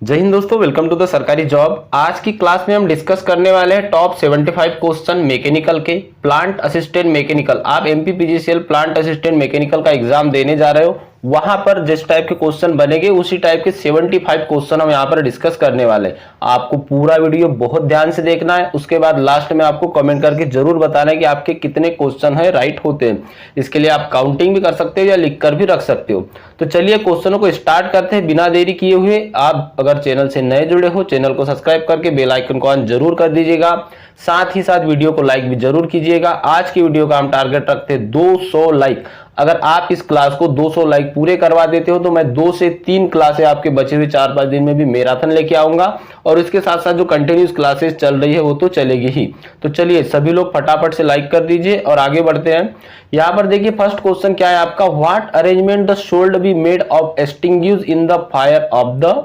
जय हिंद दोस्तों, welcome to the सरकारी जॉब। आज की क्लास में हम डिस्कस करने वाले हैं टॉप 75 क्वेश्चन मैकेनिकल के। प्लांट असिस्टेंट मैकेनिकल, आप एमपीपीजीसीएल प्लांट असिस्टेंट मैकेनिकल का एग्जाम देने जा रहे हो, वहां पर जिस टाइप के क्वेश्चन बनेंगे उसी टाइप के 75 क्वेश्चन हम यहाँ पर डिस्कस करने वाले हैं। आपको पूरा वीडियो बहुत ध्यान से देखना है, उसके बाद लास्ट में आपको कमेंट करके जरूर बताना है कि आपके कितने क्वेश्चन है राइट होते हैं। इसके लिए आप काउंटिंग भी कर सकते हो या लिख कर भी रख सकते हो। तो चलिए क्वेश्चनों को स्टार्ट करते हैं बिना देरी किए हुए। आप अगर चैनल से नए जुड़े हो, चैनल को सब्सक्राइब करके बेल आइकन को ऑन जरूर कर दीजिएगा। साथ ही साथ वीडियो को लाइक भी जरूर कीजिएगा। आज की वीडियो का हम टारगेट रखते हैं 200 लाइक। अगर आप इस क्लास को 200 लाइक पूरे करवा देते हो तो मैं 2 से 3 क्लासें आपके बचे हुए 4-5 दिन में भी मैराथन लेके आऊंगा, और इसके साथ साथ जो कंटिन्यूस क्लासेस चल रही है वो तो चलेगी ही। तो चलिए सभी लोग फटाफट से लाइक कर दीजिए और आगे बढ़ते हैं। यहाँ पर देखिए फर्स्ट क्वेश्चन क्या है आपका, what arrangement the should be made of extinguish in the fire of the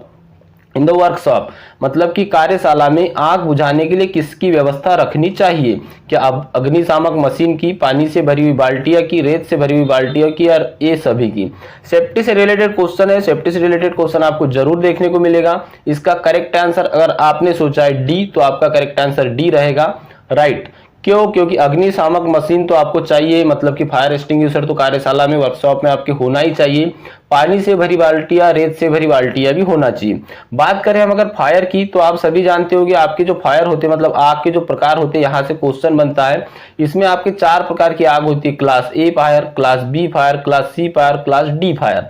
in the workshop. मतलब कि कार्यशाला में आग बुझाने के लिए किसकी व्यवस्था रखनी चाहिए। क्या अब अग्निशामक मशीन की, पानी से भरी हुई बाल्टियां की, रेत से भरी हुई बाल्टियों की, और ये सभी की। सेफ्टी से रिलेटेड क्वेश्चन है, सेफ्टी से रिलेटेड क्वेश्चन आपको जरूर देखने को मिलेगा। इसका करेक्ट आंसर अगर आपने सोचा है डी, तो आपका करेक्ट आंसर डी रहेगा, राइट। क्यों? क्योंकि अग्निशामक मशीन तो आपको चाहिए, मतलब कि फायर एक्सटिंग्विशर तो कार्यशाला में, वर्कशॉप में आपके होना ही चाहिए। पानी से भरी बाल्टियां, रेत से भरी बाल्टियां भी होना चाहिए। बात करें हम अगर फायर की, तो आप सभी जानते हो कि आपके जो फायर होते हैं, मतलब आग के जो प्रकार होते हैं, यहाँ से क्वेश्चन बनता है। इसमें आपके 4 प्रकार की आग होती है, class A fire, class B fire, class C fire, class D fire.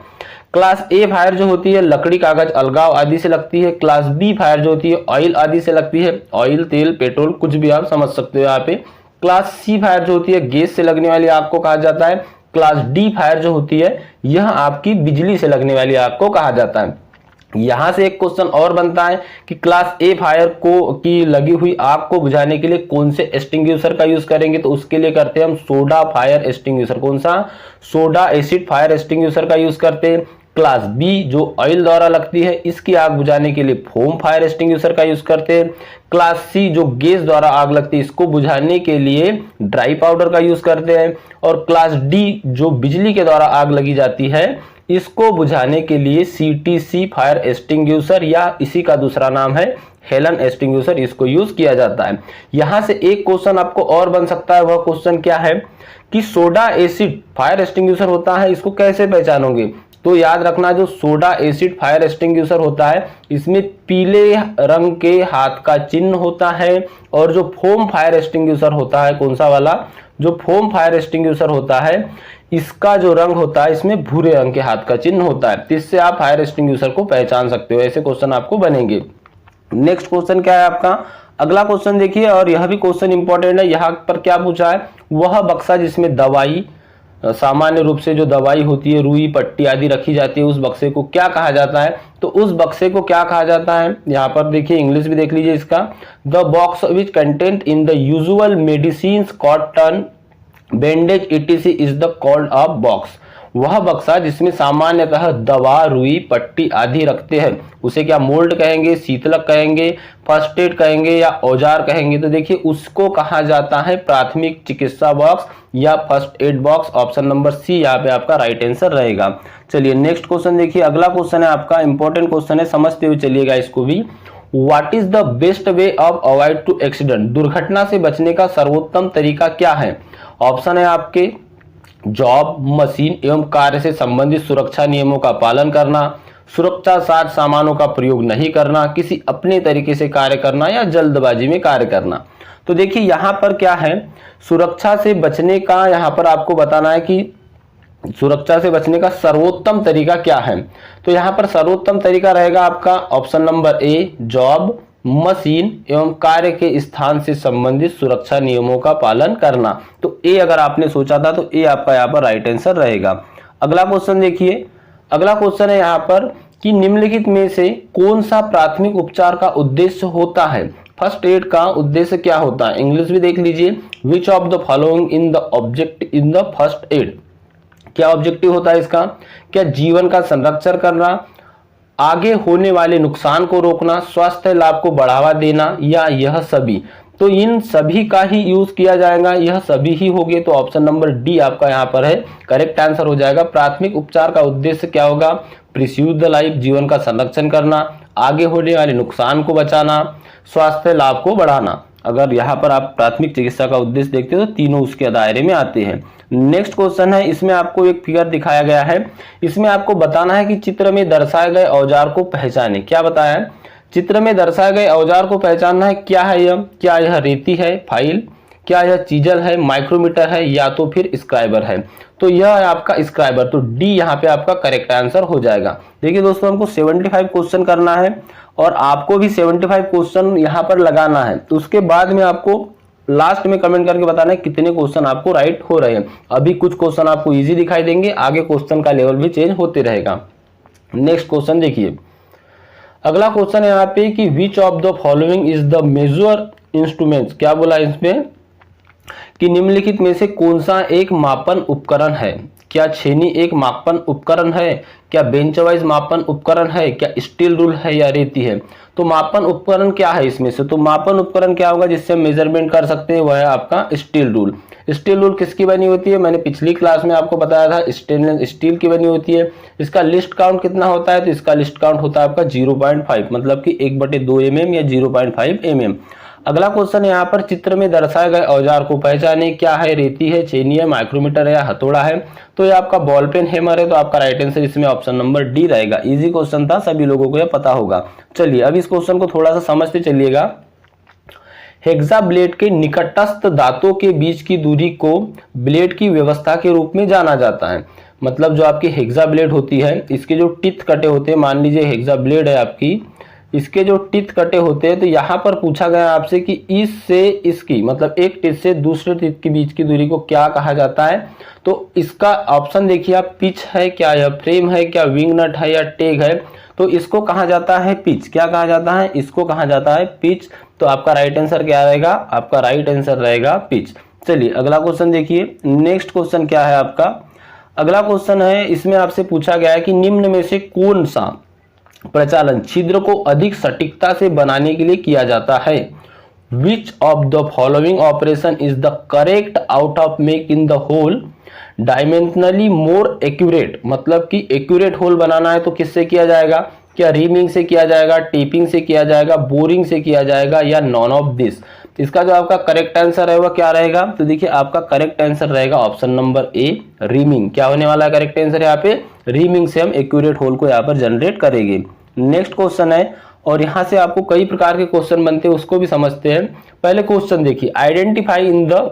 Class A fire जो होती है लकड़ी, कागज, अलगाव आदि से लगती है। क्लास बी फायर जो होती है ऑयल आदि से लगती है, ऑयल, तेल, पेट्रोल, कुछ भी आप समझ सकते हो यहाँ पे। क्लास सी फायर जो होती है गैस से लगने वाली आग को कहा जाता है। क्लास डी फायर जो होती है यह आपकी बिजली से लगने वाली आग को कहा जाता है। यहां से एक क्वेश्चन और बनता है कि क्लास ए फायर को की लगी हुई आग को बुझाने के लिए कौन से एक्सटिंग्विशर का यूज करेंगे, तो उसके लिए करते हैं हम सोडा फायर एक्सटिंग्विशर। कौन सा? सोडा एसिड फायर एक्सटिंग्विशर का यूज करते हैं। क्लास बी जो ऑयल द्वारा लगती है, इसकी आग बुझाने के लिए फोम फायर एक्सटिंग्विशर का यूज करते हैं। क्लास सी जो गैस द्वारा आग लगती है, इसको बुझाने के लिए ड्राई पाउडर का यूज करते हैं। और क्लास डी जो बिजली के द्वारा आग लगी जाती है, इसको बुझाने के लिए सीटीसी फायर एक्सटिंग्विशर, या इसी का दूसरा नाम है हेलन एक्सटिंग्विशर, इसको यूज किया जाता है। यहां से एक क्वेश्चन आपको और बन सकता है, वह क्वेश्चन क्या है कि सोडा एसिड फायर एक्सटिंग्विशर होता है, इसको कैसे पहचानोगे। तो याद रखना, जो सोडा एसिड फायर एक्सटिंग्विशर होता है इसमें पीले रंग के हाथ का चिन्ह होता है, और जो फोम फायर एक्सटिंग्विशर होता है, कौन सा वाला, जो फोम फायर एक्सटिंग्विशर होता है, इसका जो रंग होता है इसमें भूरे रंग के हाथ का चिन्ह होता है। इससे आप फायर एक्सटिंग्विशर को पहचान सकते हो। ऐसे क्वेश्चन आपको बनेंगे। नेक्स्ट क्वेश्चन क्या है आपका, अगला क्वेश्चन देखिए, और यह भी क्वेश्चन इंपॉर्टेंट है। यहाँ पर क्या पूछा है, वह बक्सा जिसमें दवाई, सामान्य रूप से जो दवाई होती है, रुई, पट्टी आदि रखी जाती है, उस बक्से को क्या कहा जाता है। तो उस बक्से को क्या कहा जाता है, यहाँ पर देखिए इंग्लिश भी देख लीजिए इसका। The box which content in the usual medicine, cotton, bandage etc is the called a box. वह बक्सा जिसमें सामान्यतः दवा, रुई, पट्टी आदि रखते हैं, उसे क्या मोल्ड कहेंगे, शीतलक कहेंगे, फर्स्ट एड कहेंगे, या औजार कहेंगे। तो देखिए उसको कहा जाता है प्राथमिक चिकित्सा बॉक्स या first aid box. Option number C यहाँ पे आपका राइट आंसर रहेगा। चलिए नेक्स्ट क्वेश्चन देखिए, अगला क्वेश्चन है आपका, इंपॉर्टेंट क्वेश्चन है, समझते हुए चलिएगा इसको भी। What is the best way of avoid to accident. दुर्घटना से बचने का सर्वोत्तम तरीका क्या है। ऑप्शन है आपके जॉब, मशीन एवं कार्य से संबंधित सुरक्षा नियमों का पालन करना, सुरक्षा साज सामानों का प्रयोग नहीं करना, किसी अपने तरीके से कार्य करना, या जल्दबाजी में कार्य करना। तो देखिए यहाँ पर क्या है, सुरक्षा से बचने का यहाँ पर आपको बताना है कि सुरक्षा से बचने का सर्वोत्तम तरीका क्या है। तो यहाँ पर सर्वोत्तम तरीका रहेगा आपका option number A, job, machine एवं कार्य के स्थान से संबंधित सुरक्षा नियमों का पालन करना। तो ए अगर आपने सोचा था तो ए आपका यहाँ पर राइट आंसर रहेगा। अगला क्वेश्चन देखिए, अगला क्वेश्चन है यहाँ पर कि निम्नलिखित में से कौन सा प्राथमिक उपचार का उद्देश्य होता है। फर्स्ट एड का उद्देश्य क्या होता है, इंग्लिश भी देख लीजिए। विच of the following in the object in the first aid. क्या ऑब्जेक्टिव होता है इसका, क्या जीवन का संरक्षण करना, आगे होने वाले नुकसान को रोकना, स्वास्थ्य लाभ को बढ़ावा देना, या यह सभी। तो इन सभी का ही यूज किया जाएगा, यह सभी ही हो गए। तो ऑप्शन नंबर डी आपका यहाँ पर है करेक्ट आंसर हो जाएगा। प्राथमिक उपचार का उद्देश्य क्या होगा, प्रिस्यूज द लाइफ, जीवन का संरक्षण करना, आगे होने वाले नुकसान को बचाना, स्वास्थ्य लाभ को बढ़ाना। अगर यहाँ पर आप प्राथमिक चिकित्सा का उद्देश्य देखते हो तो तीनों उसके दायरे में आते हैं। नेक्स्ट क्वेश्चन है, इसमें आपको एक फिगर दिखाया गया है, इसमें आपको बताना है कि चित्र में दर्शाए गए औजार को पहचाने। क्या बताया है? चित्र में दर्शाए गए औजार को पहचानना है। क्या है यह? क्या यह रेती है, फाइल? क्या यह चीजल है, माइक्रोमीटर है, या तो फिर स्क्राइबर है? तो यह है आपका स्क्राइबर, तो डी यहाँ पे आपका करेक्ट आंसर हो जाएगा। देखिए दोस्तों, हमको 75 क्वेश्चन करना है और आपको भी 75 क्वेश्चन यहाँ पर लगाना है। तो उसके बाद में आपको लास्ट में कमेंट करके बताना है कितने क्वेश्चन आपको राइट हो रहे हैं। अभी कुछ क्वेश्चन आपको इजी दिखाई देंगे, आगे क्वेश्चन का लेवल भी चेंज होते रहेगा। नेक्स्ट क्वेश्चन देखिए, अगला क्वेश्चन है यहाँ पे कि which of the following is the major instruments. क्या बोला इसमें कि निम्नलिखित में से कौन सा एक मापन उपकरण है? क्या छेनी एक मापन उपकरण है? क्या बेंच वाइज मापन उपकरण है? क्या स्टील रूल है या रेती है? तो मापन उपकरण क्या है इसमें से? तो मापन उपकरण क्या होगा जिससे हम मेजरमेंट कर सकते हैं, वह है आपका स्टील रूल। स्टील रूल किसकी बनी होती है? मैंने पिछली क्लास में आपको बताया था, स्टेनलेस स्टील की बनी होती है। इसका लिस्ट काउंट कितना होता है? तो इसका लिस्ट काउंट होता है आपका 0.5, मतलब कि 1/2 mm या 0.5 mm। अगला क्वेश्चन है यहाँ पर, चित्र में दर्शाए गए औजार को पहचाने। क्या है? रेती है, छेनी है, माइक्रोमीटर है या हथौड़ा है? तो ये आपका बॉल पेन हैमर है, तो आपका राइट आंसर इसमें ऑप्शन नंबर डी रहेगा। इजी क्वेश्चन था, सभी लोगों को यह पता होगा। चलिए अब इस क्वेश्चन को थोड़ा सा समझते चलिएगा। हेक्सा ब्लेड के निकटस्थ दांतों के बीच की दूरी को ब्लेड की व्यवस्था के रूप में जाना जाता है। मतलब जो आपकी हेक्सा ब्लेड होती है, इसके जो टिथ कटे होते हैं, मान लीजिए हेक्सा ब्लेड है आपकी, इसके जो टिथ कटे होते हैं, तो यहाँ पर पूछा गया आपसे कि इस से इसकी, मतलब एक टिथ से दूसरे टिथ के बीच की दूरी को क्या कहा जाता है? तो इसका ऑप्शन देखिए आप, पिच है, क्या यह फ्रेम है, क्या विंग नट है या टैग है? तो इसको कहा जाता है पिच। क्या कहा जाता है? इसको कहा जाता है पिच। तो आपका राइट आंसर क्या रहेगा? आपका राइट आंसर रहेगा पिच। चलिए अगला क्वेश्चन देखिए। नेक्स्ट क्वेश्चन क्या है आपका? अगला क्वेश्चन है, इसमें आपसे पूछा गया है कि निम्न में से कौन सा प्रचालन छिद्र को अधिक सटीकता से बनाने के लिए किया जाता है? Which of the following operation is the correct out of make in the hole dimensionally more accurate. मतलब कि एक्यूरेट होल बनाना है तो किससे किया जाएगा? क्या रीमिंग से किया जाएगा, टेपिंग से किया जाएगा, बोरिंग से किया जाएगा, या नॉन ऑफ दिस? इसका जो आपका करेक्ट आंसर है वह क्या रहेगा? तो देखिए आपका करेक्ट आंसर रहेगा ऑप्शन नंबर ए, रीमिंग। क्या होने वाला है करेक्ट आंसर यहाँ पे? रीमिंग से हम एक्यूरेट होल को यहाँ पर जनरेट करेंगे। नेक्स्ट क्वेश्चन है, और यहाँ से आपको कई प्रकार के क्वेश्चन बनते हैं, उसको भी समझते हैं। पहले क्वेश्चन देखिए, identify in the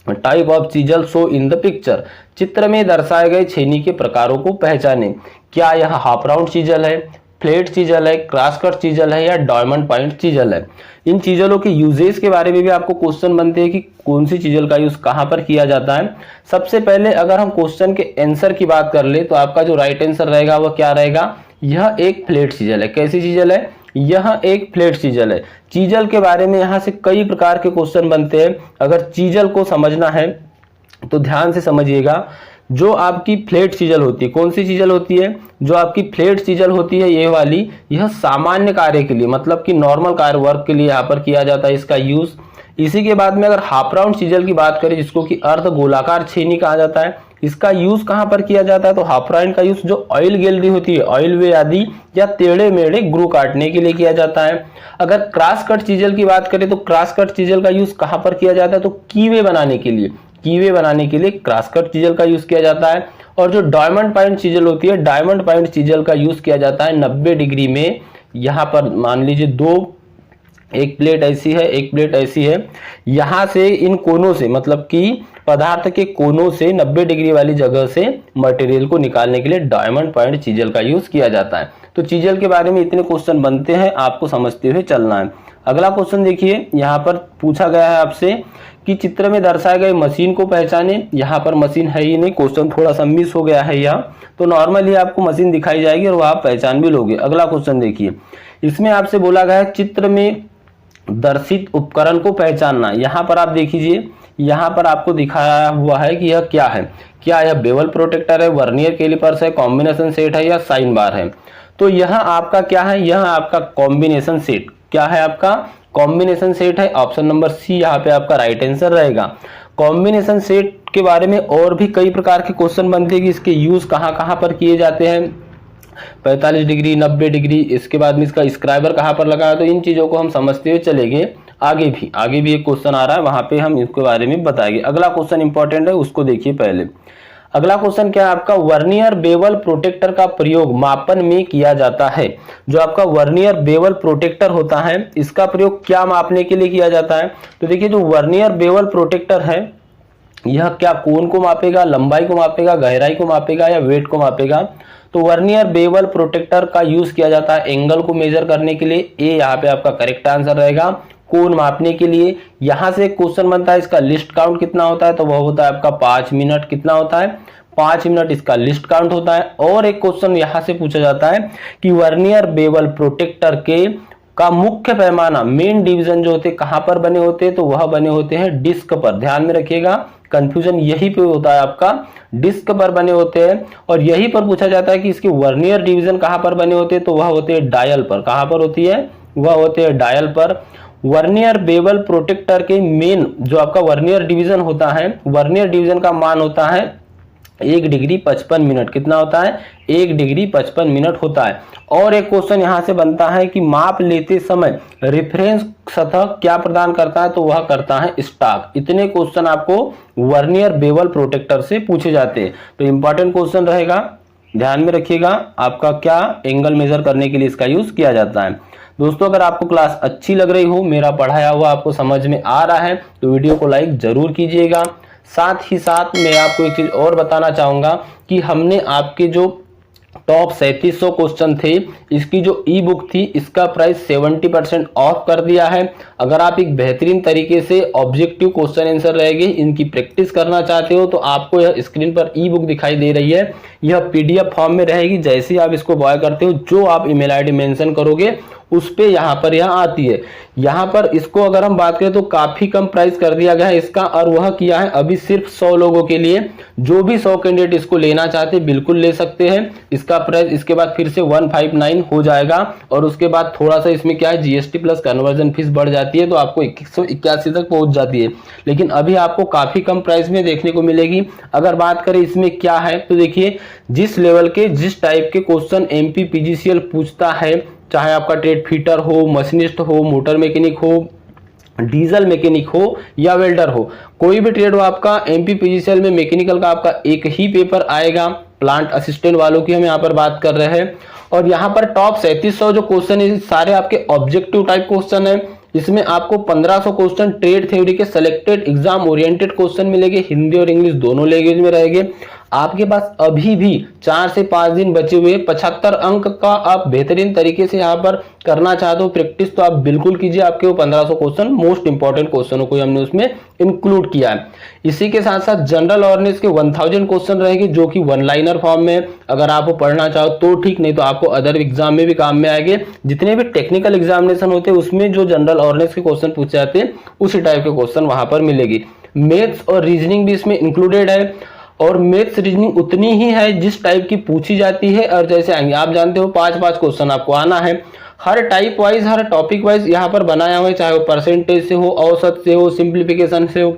type of chisel show in the picture. चित्र में दर्शाए गए छेनी के प्रकारों को पहचाने। क्या यह हाफ राउंड चीजल है, फ्लैट चीजल है, क्रॉस कट चीजल है, या डायमंड पॉइंट चीजल है? इन चीजलों के यूजेस के बारे में भी आपको क्वेश्चन बनते हैं कि कौन सी चीजल का यूज कहां पर किया जाता है। सबसे पहले अगर हम क्वेश्चन के आंसर की बात कर ले तो आपका जो राइट आंसर रहेगा वह क्या रहेगा? यह एक फ्लैट चीजल है। कैसी चीजल है? यह एक फ्लैट चीजल है। चीजल के बारे में यहाँ से कई प्रकार के क्वेश्चन बनते हैं। अगर चीजल को समझना है तो ध्यान से समझिएगा। जो आपकी फ्लैट चीजल होती है, कौन सी चीजल होती है? जो आपकी फ्लैट चीजल होती है ये वाली, यह सामान्य कार्य के लिए, मतलब कि नॉर्मल कार्य वर्क के लिए यहाँ पर किया जाता है इसका यूज। इसी के बाद में अगर हाफ राउंड चीजल की बात करें, जिसको कि अर्ध गोलाकार छेनी कहा जाता है, इसका यूज कहां पर किया जाता है? तो हाफ राउंड का यूज जो ऑयल गैलरी होती है, ऑयल वे आदि या टेढ़े मेढ़े ग्रू काटने के लिए किया जाता है। अगर क्रॉस कट चीजल की बात करें तो क्रॉस कट चीजल का यूज कहां पर किया जाता है? तो कीवे बनाने के लिए, कीवे बनाने के लिए क्रॉस कट चीजल का यूज किया जाता है। और जो डायमंड पॉइंट चीजल होती है, डायमंड पॉइंट चीजल का यूज किया जाता है 90 डिग्री में। यहाँ पर मान लीजिए दो, एक प्लेट ऐसी है, एक प्लेट ऐसी है, यहां से इन कोनों से, मतलब कि पदार्थ के कोनों से 90 डिग्री वाली जगह से मटेरियल को निकालने के लिए डायमंड पॉइंट चीजल का यूज किया जाता है। तो चीजल के बारे में इतने क्वेश्चन बनते हैं, आपको समझते हुए चलना है। अगला क्वेश्चन देखिए, यहाँ पर पूछा गया है आपसे कि चित्र में दर्शाए गए मशीन को पहचाने। यहाँ पर मशीन है ही नहीं, क्वेश्चन थोड़ा सा मिस हो गया है यहाँ, तो नॉर्मली आपको मशीन दिखाई जाएगी और वह आप पहचान भी लोगे। अगला क्वेश्चन देखिए, इसमें आपसे बोला गया है चित्र में दर्शित उपकरण को पहचानना। यहाँ पर आप देखिए, यहाँ पर आपको दिखाया हुआ है कि यह क्या है। क्या यह बेवल प्रोटेक्टर है, वर्नियर कैलिपर्स है, कॉम्बिनेशन सेट है, या साइन बार है? तो यह आपका क्या है? यह आपका कॉम्बिनेशन सेट। क्या है आपका? कॉम्बिनेशन सेट है। ऑप्शन नंबर सी यहाँ पे आपका राइट आंसर रहेगा। कॉम्बिनेशन सेट के बारे में और भी कई प्रकार के क्वेश्चन बनते हैं कि इसके यूज कहाँ कहाँ पर किए जाते हैं। 45 डिग्री, 90 डिग्री, इसके बाद में इसका स्क्राइबर कहाँ पर लगा है, तो इन चीज़ों को हम समझते हुए चलेंगे। आगे भी एक क्वेश्चन आ रहा है, वहाँ पे हम इसके बारे में बताएंगे। अगला क्वेश्चन इंपॉर्टेंट है, उसको देखिए पहले। अगला क्वेश्चन क्या है आपका, वर्नियर बेवल प्रोटेक्टर का प्रयोग मापन में किया जाता है। जो आपका वर्नियर बेवल प्रोटेक्टर होता है, इसका प्रयोग क्या मापने के लिए किया जाता है, तो देखिए जो वर्नियर बेवल प्रोटेक्टर है, यह क्या कोण को मापेगा, लंबाई को मापेगा, गहराई को मापेगा या वेट को मापेगा। तो वर्नियर बेवल प्रोटेक्टर का यूज किया जाता है एंगल को मेजर करने के लिए। ए यहाँ पे आपका करेक्ट आंसर रहेगा। कोण मापने के लिए यहां से क्वेश्चन बनता है, इसका लिस्ट काउंट कितना होता है, तो वह होता है आपका 5 मिनट। कितना होता है, 5 मिनट इसका लिस्ट काउंट होता है। और एक क्वेश्चन यहां से पूछा जाता है कि वर्नियर बेवल प्रोटेक्टर के का मुख्य पैमाना, मेन डिवीजन जो होते कहां पर बने होते हैं, तो वह बने होते हैं डिस्क पर। ध्यान में रखिएगा, कंफ्यूजन यही पे होता है आपका, डिस्क पर बने होते हैं। और यही पर पूछा जाता है कि इसके वर्नियर डिवीजन कहां पर बने होते हैं, तो वह होते हैं डायल पर। कहां पर होती है, वह होते हैं डायल पर। वर्नियर बेवल प्रोटेक्टर के मेन जो आपका वर्नियर डिवीजन होता है, वर्नियर डिवीजन का मान होता है 1 डिग्री 55 मिनट। कितना होता है, 1 डिग्री 55 मिनट होता है। और एक क्वेश्चन यहां से बनता है कि माप लेते समय रेफरेंस सतह क्या प्रदान करता है, तो वह करता है स्टॉक। इतने क्वेश्चन आपको वर्नियर बेवल प्रोटेक्टर से पूछे जाते हैं, तो इंपॉर्टेंट क्वेश्चन रहेगा, ध्यान में रखिएगा। आपका क्या एंगल मेजर करने के लिए इसका यूज किया जाता है। दोस्तों अगर आपको क्लास अच्छी लग रही हो, मेरा पढ़ाया हुआ आपको समझ में आ रहा है, तो वीडियो को लाइक जरूर कीजिएगा। साथ ही साथ मैं आपको एक चीज और बताना चाहूंगा कि हमने आपके जो टॉप 3700 क्वेश्चन थे, इसकी जो ई बुक थी, इसका प्राइस 70% ऑफ कर दिया है। अगर आप एक बेहतरीन तरीके से ऑब्जेक्टिव क्वेश्चन आंसर रहेंगे, इनकी प्रैक्टिस करना चाहते हो, तो आपको यह स्क्रीन पर ई बुक दिखाई दे रही है, यह पीडीएफ फॉर्म में रहेगी। जैसे ही आप इसको बाय करते हो, जो आप ईमेल आईडी मेंशन करोगे उस पे यहाँ पर यह आती है। यहाँ पर इसको अगर हम बात करें तो काफी कम प्राइस कर दिया गया है इसका, और वह किया है अभी सिर्फ 100 लोगों के लिए। जो भी 100 कैंडिडेट इसको लेना चाहते हैं बिल्कुल ले सकते हैं। इसका प्राइस इसके बाद फिर से 159 हो जाएगा, और उसके बाद थोड़ा सा इसमें क्या है, जीएसटी प्लस कन्वर्जन फीस बढ़ जाती है, तो आपको 181 तक पहुंच जाती है। लेकिन अभी आपको काफी कम प्राइस में देखने को मिलेगी। अगर बात करें इसमें क्या है, तो देखिए जिस लेवल के, जिस टाइप के क्वेश्चन एमपी पीजीसीएल पूछता है, चाहे आपका ट्रेड फिटर हो, मशीनिस्ट हो, मोटर मैकेनिक हो, डीजल मैकेनिक हो या वेल्डर हो, कोई भी ट्रेड हो आपका, एमपी पीजीसीएल में मैकेनिकल का आपका एक ही पेपर आएगा। प्लांट असिस्टेंट वालों की हम यहाँ पर बात कर रहे हैं। और यहाँ पर टॉप 3700 जो क्वेश्चन है, सारे आपके ऑब्जेक्टिव टाइप क्वेश्चन है। इसमें आपको 1500 क्वेश्चन ट्रेड थ्योरी के सिलेक्टेड एग्जाम ओरिएंटेड क्वेश्चन मिलेंगे, हिंदी और इंग्लिश दोनों लैंग्वेज में रहेंगे। आपके पास अभी भी 4 से 5 दिन बचे हुए, 75 अंक का आप बेहतरीन तरीके से यहाँ पर करना चाहते हो प्रैक्टिस, तो आप बिल्कुल कीजिए। आपके वो 1500 क्वेश्चन मोस्ट इंपॉर्टेंट क्वेश्चनों को हमने उसमें इंक्लूड किया है। इसी के साथ साथ जनरल अवेयरनेस के 1000 क्वेश्चन रहेंगे, जो कि वन लाइनर फॉर्म में, अगर आप पढ़ना चाहो तो ठीक, नहीं तो आपको अदर एग्जाम में भी काम में आएंगे। जितने भी टेक्निकल एग्जामिनेशन होते हैं उसमें जो जनरल अवेयरनेस के क्वेश्चन पूछे जाते हैं, उसी टाइप के क्वेश्चन वहां पर मिलेगी। मैथ्स और रीजनिंग भी इसमें इंक्लूडेड है, और मैथ्स रीजनिंग उतनी ही है जिस टाइप की पूछी जाती है, और जैसे आएंगे आप जानते हो 5-5 क्वेश्चन आपको आना है। हर टाइप वाइज, हर टॉपिक वाइज यहाँ पर बनाया हुआ है, चाहे वो परसेंटेज से हो, औसत से हो, सिंप्लीफिकेशन से हो,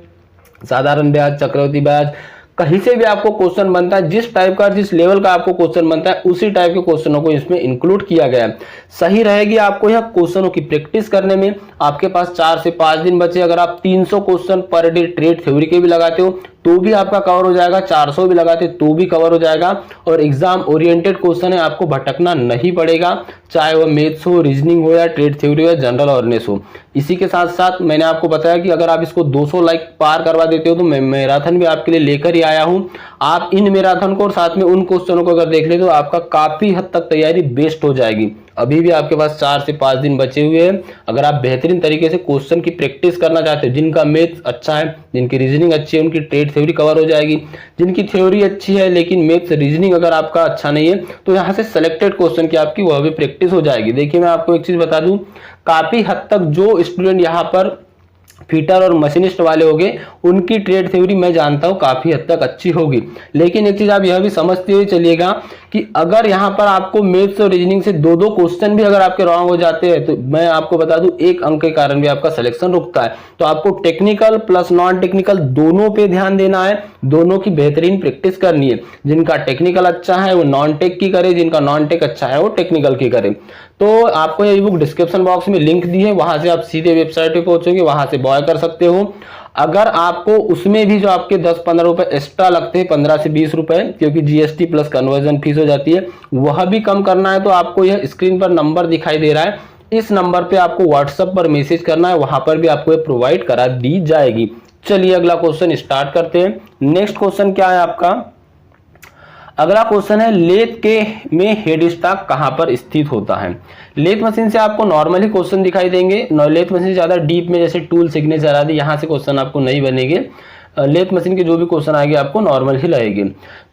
साधारण ब्याज, चक्रवृद्धि ब्याज, कहीं से भी आपको क्वेश्चन बनता है, जिस टाइप का, जिस लेवल का आपको क्वेश्चन बनता है, उसी टाइप के क्वेश्चनों को इसमें इंक्लूड किया गया है। सही रहेगी आपको यह क्वेश्चनों की प्रैक्टिस करने में। आपके पास 4 से 5 दिन बचे, अगर आप 300 question per day trade theory के भी लगाते हो तो भी आपका कवर हो जाएगा, 400 भी लगाते तो भी कवर हो जाएगा। और एग्जाम ओरिएंटेड क्वेश्चन है, आपको भटकना नहीं पड़ेगा, चाहे वह मैथ्स हो, रीजनिंग हो, या ट्रेड थ्योरी हो, या जनरल अवेयरनेस हो। इसी के साथ साथ मैंने आपको बताया कि अगर आप इसको 200 लाइक पार करवा देते हो तो मैं मैराथन भी आपके लिए लेकर ही आया हूं। आप इन मैराथन को और साथ में उन क्वेश्चनों को अगर देख ले तो आपका काफी हद तक तैयारी बेस्ट हो जाएगी। अभी भी आपके पास 4 से 5 दिन बचे हुए हैं। अगर आप बेहतरीन तरीके से क्वेश्चन की प्रैक्टिस करना चाहते हो, जिनका मैथ्स अच्छा है, जिनकी रीजनिंग अच्छी है, उनकी ट्रेड थ्योरी कवर हो जाएगी। जिनकी थ्योरी अच्छी है लेकिन मैथ्स रीजनिंग अगर आपका अच्छा नहीं है, तो यहाँ से सिलेक्टेड क्वेश्चन की आपकी वह भी प्रैक्टिस हो जाएगी। देखिए मैं आपको एक चीज बता दूं, काफी हद तक जो स्टूडेंट यहाँ पर फिटर और मशीनिस्ट वाले होंगे, उनकी ट्रेड थ्योरी मैं जानता हूं काफी हद तक अच्छी होगी। लेकिन एक चीज आप यह भी समझते हुए चलिएगा कि कि अगर यहाँ पर आपको मैथ्स और रीजनिंग से दो दो क्वेश्चन भी अगर आपके रॉन्ग हो जाते हैं तो मैं आपको बता दूं 1 अंक के कारण भी आपका सिलेक्शन रुकता है। तो आपको टेक्निकल प्लस नॉन टेक्निकल दोनों पे ध्यान देना है, दोनों की बेहतरीन प्रैक्टिस करनी है। जिनका टेक्निकल अच्छा है वो नॉन टेक की करे, जिनका नॉन टेक अच्छा है वो टेक्निकल की करे। तो आपको ये बुक डिस्क्रिप्शन बॉक्स में लिंक दी है, वहां से आप सीधे वेबसाइट पे पहुंचोगे, वहां से बाय कर सकते हो। अगर आपको उसमें भी जो आपके 10-15 रुपए एक्स्ट्रा लगते हैं, 15 से 20 रुपए, क्योंकि जीएसटी प्लस कन्वर्जन फीस हो जाती है, वह भी कम करना है तो आपको यह स्क्रीन पर नंबर दिखाई दे रहा है, इस नंबर पे आपको व्हाट्सएप पर मैसेज करना है, वहां पर भी आपको ये प्रोवाइड करा दी जाएगी। चलिए अगला क्वेश्चन स्टार्ट करते हैं। नेक्स्ट क्वेश्चन क्या है आपका, अगला क्वेश्चन है लेथ के में हेड स्टॉक कहां पर स्थित होता है। लेथ मशीन से आपको नॉर्मली क्वेश्चन दिखाई देंगे, लेथ मशीन से ज्यादा डीप में जैसे टूल सिग्नेचर आदि यहां से क्वेश्चन आपको नहीं बनेंगे। लेथ मशीन के जो भी क्वेश्चन आएंगे आपको नॉर्मल ही लगेंगे।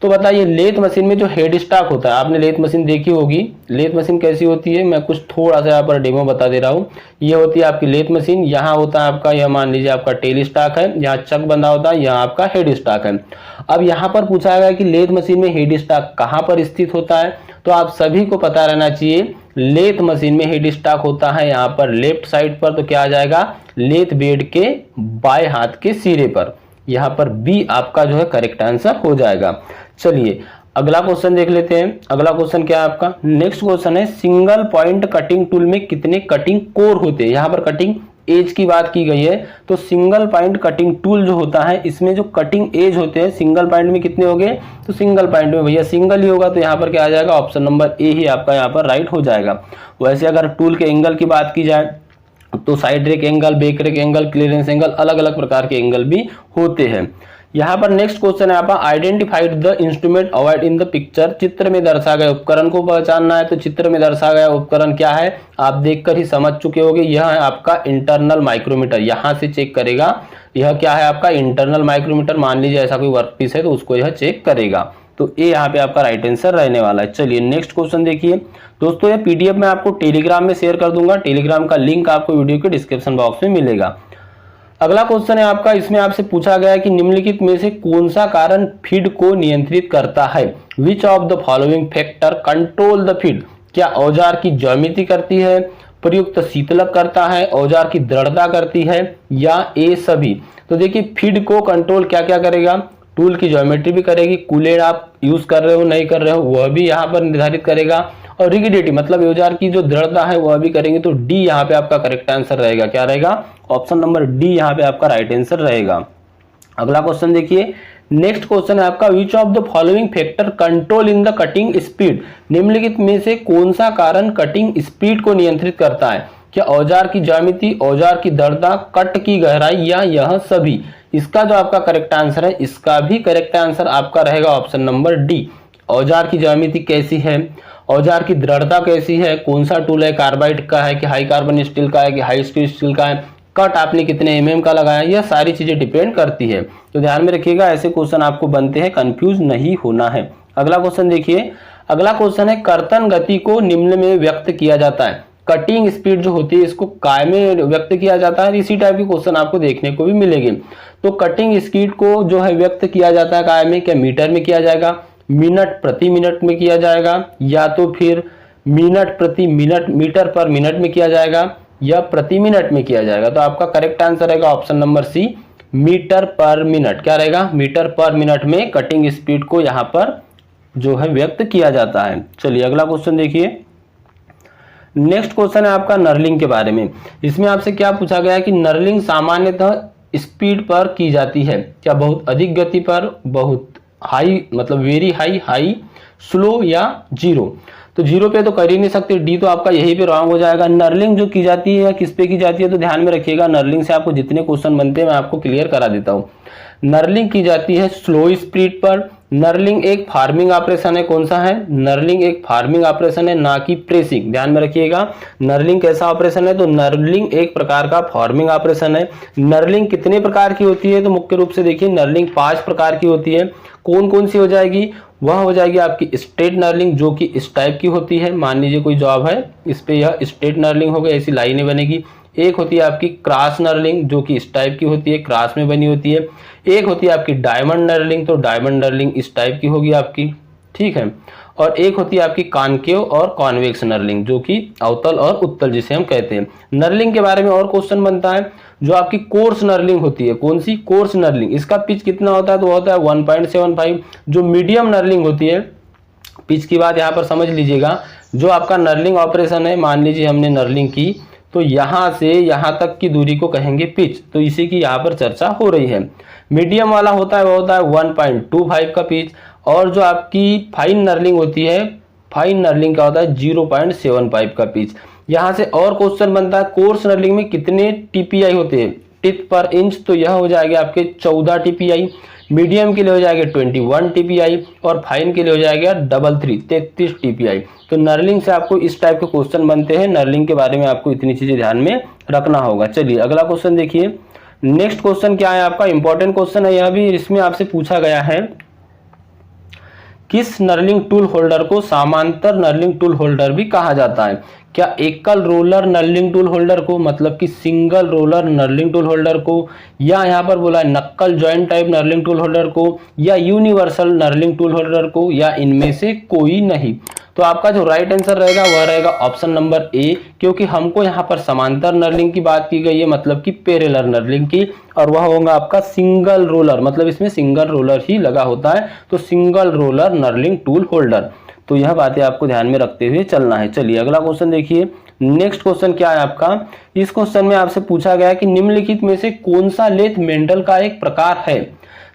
तो बताइए लेथ मशीन में जो हेड स्टॉक होता है, आपने लेथ मशीन देखी होगी, लेथ मशीन कैसी होती है, मैं कुछ थोड़ा सा यहाँ पर डेमो बता दे रहा हूँ। ये होती है आपकी लेथ मशीन, यहाँ होता है आपका, यह मान लीजिए आपका टेल स्टॉक है, यहाँ चक बंधा होता है, यहाँ आपका हेड स्टॉक है। अब यहाँ पर पूछा गया कि लेथ मशीन में हेड स्टॉक कहाँ पर स्थित होता है, तो आप सभी को पता रहना चाहिए लेथ मशीन में हेड स्टॉक होता है यहाँ पर लेफ्ट साइड पर, तो क्या आ जाएगा लेथ बेड के बाएं हाथ के सिरे पर, यहाँ पर बी आपका जो है करेक्ट आंसर हो जाएगा। चलिए अगला क्वेश्चन देख लेते हैं। अगला क्वेश्चन क्या है आपका, नेक्स्ट क्वेश्चन है सिंगल पॉइंट कटिंग टूल में कितने कटिंग कोर होते हैं। यहाँ पर कटिंग एज की बात की गई है, तो सिंगल पॉइंट कटिंग टूल जो होता है इसमें जो कटिंग एज होते हैं सिंगल पॉइंट में कितने हो गए, तो सिंगल पॉइंट में भैया सिंगल ही होगा, तो यहाँ पर क्या आ जाएगा ऑप्शन नंबर ए ही आपका यहाँ पर राइट हो जाएगा। वैसे अगर टूल के एंगल की बात की जाए तो side rake angle, back rake angle, clearance angle, अलग अलग प्रकार के एंगल भी होते हैं। यहाँ पर नेक्स्ट क्वेश्चन है आपका identified the instrument avoid in the picture. चित्र में दर्शाए गए उपकरण को पहचानना है, तो चित्र में दर्शाया गया उपकरण क्या है आप देखकर ही समझ चुके होंगे, यह है आपका इंटरनल माइक्रोमीटर। यहाँ से चेक करेगा, यह क्या है आपका इंटरनल माइक्रोमीटर। मान लीजिए ऐसा कोई वर्कपीस है तो उसको यह चेक करेगा, तो ए यहाँ पे आपका राइट आंसर रहने वाला है। चलिए नेक्स्ट क्वेश्चन देखिए दोस्तों, ये पीडीएफ मैं आपको टेलीग्राम में शेयर कर दूंगा, टेलीग्राम का लिंक आपको वीडियो के डिस्क्रिप्शन बॉक्स में मिलेगा। अगला क्वेश्चन है आपका, इसमें आपसे पूछा गया है कि निम्नलिखित में से कौन सा कारण फीड को नियंत्रित करता है। Which of the following factor control the feed. क्या औजार की ज्यामिति करती है, प्रयुक्त शीतलक करता है, औजार की दृढ़ता करती है, या ए सभी। तो देखिए फीड को कंट्रोल क्या क्या करेगा, टूल की ज्योमेट्री भी करेगी, कूलेड आप यूज कर रहे हो नहीं कर रहे हो वह भी यहाँ पर निर्धारित करेगा, और रिगिडिटी मतलब औजार की जो दृढ़ता है वह भी करेंगे। तो डी यहाँ पे आपका करेक्ट आंसर रहेगा, क्या रहेगा ऑप्शन नंबर डी यहाँ पे आपका राइट आंसर रहेगा। अगला क्वेश्चन देखिए, नेक्स्ट क्वेश्चन है आपका विच of the following factor control in the cutting speed. निम्नलिखित में से कौन सा कारण कटिंग स्पीड को नियंत्रित करता है। क्या औजार की ज्यामिति, औजार की दृढ़ता, कट की गहराई, या यह सभी। इसका जो आपका करेक्ट आंसर है, इसका भी करेक्ट आंसर आपका रहेगा ऑप्शन नंबर डी। औजार की ज्यामिति कैसी है, औजार की दृढ़ता कैसी है, कौन सा टूल है, कार्बाइड का है कि हाई कार्बन स्टील का है कि हाई स्पीड स्टील का है, कट आपने कितने एमएम का लगाया, यह सारी चीजें डिपेंड करती है। तो ध्यान में रखिएगा ऐसे क्वेश्चन आपको बनते हैं, कंफ्यूज नहीं होना है। अगला क्वेश्चन देखिए, अगला क्वेश्चन है कर्तन गति को निम्न में व्यक्त किया जाता है। कटिंग स्पीड जो होती है इसको काय में व्यक्त किया जाता है, इसी टाइप के क्वेश्चन आपको देखने को भी मिलेंगे। तो कटिंग स्पीड को जो है व्यक्त किया जाता है काय में, क्या मीटर में किया जाएगा, मिनट प्रति मिनट में किया जाएगा, या तो फिर मिनट प्रति मिनट, मीटर पर मिनट में किया जाएगा, या प्रति मिनट में किया जाएगा। तो आपका करेक्ट आंसर रहेगा option number C, metre per minute. क्या रहेगा, मीटर पर मिनट में कटिंग स्पीड को यहाँ पर जो है व्यक्त किया जाता है। चलिए अगला क्वेश्चन देखिए, नेक्स्ट क्वेश्चन है आपका नर्लिंग के बारे में। इसमें आपसे क्या पूछा गया है कि नर्लिंग सामान्यतः स्पीड पर की जाती है, क्या बहुत अधिक गति पर, बहुत हाई मतलब वेरी हाई, हाई, स्लो, या जीरो। तो जीरो पे तो कर ही नहीं सकते, डी तो आपका यही पे रॉन्ग हो जाएगा। नर्लिंग जो की जाती है किस पे की जाती है, तो ध्यान में रखिएगा नर्लिंग से आपको जितने क्वेश्चन बनते हैं मैं आपको क्लियर करा देता हूँ। नर्लिंग की जाती है स्लो स्पीड पर। नर्लिंग एक फार्मिंग ऑपरेशन है, कौन सा है, नर्लिंग एक फार्मिंग ऑपरेशन है, ना कि प्रेसिंग। ध्यान में रखिएगा नर्लिंग कैसा ऑपरेशन है, तो नर्लिंग एक प्रकार का फार्मिंग ऑपरेशन है। नर्लिंग कितने प्रकार की होती है, तो मुख्य रूप से देखिए नर्लिंग 5 प्रकार की होती है। कौन कौन सी हो जाएगी, वह हो जाएगी आपकी स्ट्रेट नर्लिंग जो कि इस टाइप की होती है, मान लीजिए कोई जॉब है इस पे यह स्ट्रेट नर्लिंग हो गई, ऐसी लाइनें बनेगी। एक होती है आपकी क्रॉस नर्लिंग जो कि इस टाइप की होती है, क्रॉस में बनी होती है। एक होती है आपकी डायमंड नर्लिंग, तो डायमंड नर्लिंग इस टाइप की होगी आपकी, ठीक है। और एक होती है आपकी कॉनकेव और कॉन्वेक्स नर्लिंग, जो कि अवतल और उत्तल जिसे हम कहते हैं। नर्लिंग के बारे में और क्वेश्चन बनता है, जो आपकी कोर्स नर्लिंग होती है, कौन सी? कोर्स नर्लिंग, इसका पिच कितना होता है? तो होता है 1.75। जो मीडियम नर्लिंग होती है, पिच की बात यहाँ पर समझ लीजिएगा, जो आपका नर्लिंग ऑपरेशन है, मान लीजिए हमने नर्लिंग की तो यहाँ से यहाँ तक की दूरी को कहेंगे पिच, तो इसी की यहाँ पर चर्चा हो रही है। मीडियम वाला होता है वो होता है 1.25 का पिच, और जो आपकी फाइन नर्लिंग होती है, फाइन नर्लिंग का होता है 0.75 का पिच। यहाँ से और क्वेश्चन बनता है, कोर्स नर्लिंग में कितने टीपीआई होते हैं टिथ पर इंच? तो यह हो जाएगा आपके 14 टीपीआई, मीडियम के लिए हो जाएगा 21 टीपीआई, और फाइन के लिए हो जाएगा 33 टीपीआई। तो नर्लिंग से आपको इस टाइप के क्वेश्चन बनते हैं। नर्लिंग के बारे में आपको इतनी चीजें ध्यान में रखना होगा। चलिए अगला क्वेश्चन देखिए। नेक्स्ट क्वेश्चन क्या है आपका? इंपॉर्टेंट क्वेश्चन है यह भी। इसमें आपसे पूछा गया है, किस नर्लिंग टूल होल्डर को समांतर नर्लिंग टूल होल्डर भी कहा जाता है? क्या एकल रोलर नर्लिंग टूल होल्डर को, मतलब कि single roller knurling tool holder को, या यहाँ पर बोला है नक्कल joint type knurling tool holder को, या यूनिवर्सल नर्लिंग टूल होल्डर को, या इनमें से कोई नहीं? तो आपका जो राइट आंसर रहेगा वह रहेगा ऑप्शन नंबर ए, क्योंकि हमको यहाँ पर समांतर नर्लिंग की बात की गई है, मतलब कि पैरेलल नर्लिंग की, और वह होगा आपका सिंगल रोलर, मतलब इसमें सिंगल रोलर ही लगा होता है, तो single roller knurling tool holder. तो यह बातें आपको ध्यान में रखते हुए चलना है। चलिए अगला क्वेश्चन देखिए। नेक्स्ट क्वेश्चन क्या है आपका? इस क्वेश्चन में आपसे पूछा गया है कि निम्नलिखित में से कौन सा लेथ मेंडल का एक प्रकार है?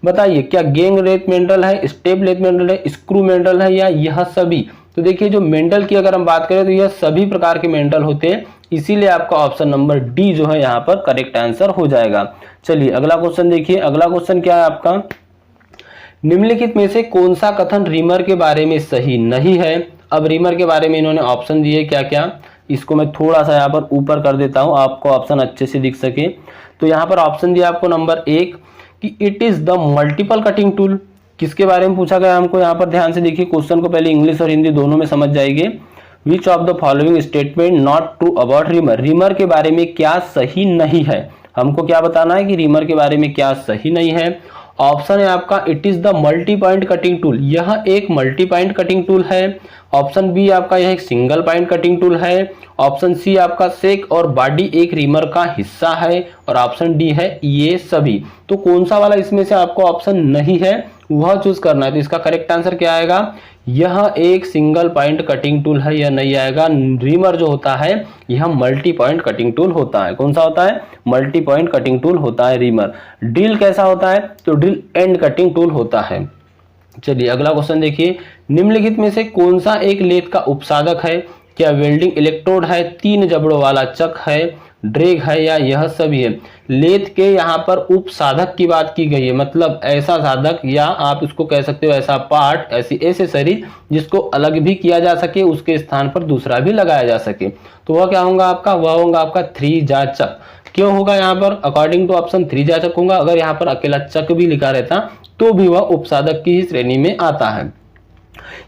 बताइए, क्या गैंग लेथ मेंडल है, स्टेप लेथ मेंडल है, स्क्रू मेंडल है, या यह सभी? तो देखिए, जो मेंडल की अगर हम बात करें तो यह सभी प्रकार के मेंडल होते हैं, इसीलिए आपका ऑप्शन नंबर डी जो है यहाँ पर करेक्ट आंसर हो जाएगा। चलिए अगला क्वेश्चन देखिए। अगला क्वेश्चन क्या है आपका? निम्नलिखित में से कौन सा कथन रीमर के बारे में सही नहीं है? अब रीमर के बारे में इन्होंने ऑप्शन दिए क्या क्या, इसको मैं थोड़ा सा यहाँ पर ऊपर कर देता हूँ, आपको ऑप्शन अच्छे से दिख सके। तो यहाँ पर ऑप्शन दिया आपको नंबर 1 कि it is the multiple cutting tool. किसके बारे में पूछा गया हमको? यहाँ पर ध्यान से देखिए, क्वेश्चन को पहले इंग्लिश और हिंदी दोनों में समझ जाएंगे। विच of the following statement not true about reamer? Reamer के बारे में क्या सही नहीं है? हमको क्या बताना है कि रीमर के बारे में क्या सही नहीं है। ऑप्शन है आपका it is the multi point cutting tool, यह एक मल्टी पॉइंट कटिंग टूल है। ऑप्शन बी आपका यह एक सिंगल पॉइंट कटिंग टूल है। ऑप्शन सी आपका सेक और बॉडी एक रीमर का हिस्सा है, और ऑप्शन डी है ये सभी। तो कौन सा वाला इसमें से आपको ऑप्शन नहीं है वह चूज करना है। तो इसका करेक्ट आंसर क्या आएगा? यह एक सिंगल पॉइंट कटिंग टूल है, यह नहीं आएगा। रीमर जो होता है यह मल्टी पॉइंट कटिंग टूल होता है। कौन सा होता है? मल्टी पॉइंट कटिंग टूल होता है रीमर। ड्रिल कैसा होता है? तो ड्रिल एंड कटिंग टूल होता है। चलिए अगला क्वेश्चन देखिए। निम्नलिखित में से कौन सा एक लेथ का उपसाधक है? क्या वेल्डिंग इलेक्ट्रोड है, 3 जबड़ों वाला चक है, ड्रैग है, या यह सभी है? लेथ के यहाँ पर उपसाधक की बात की गई है, मतलब ऐसा साधक, या आप इसको कह सकते हो ऐसा पार्ट, ऐसी एसेसरीज जिसको अलग भी किया जा सके, उसके स्थान पर दूसरा भी लगाया जा सके। तो वह क्या होगा आपका? वह होगा आपका 3 जा चक। क्यों होगा यहाँ पर? अकॉर्डिंग टू ऑप्शन 3 जा चक होगा। अगर यहाँ पर अकेला चक भी लिखा रहता तो भी वह उपसाधक की ही श्रेणी में आता है।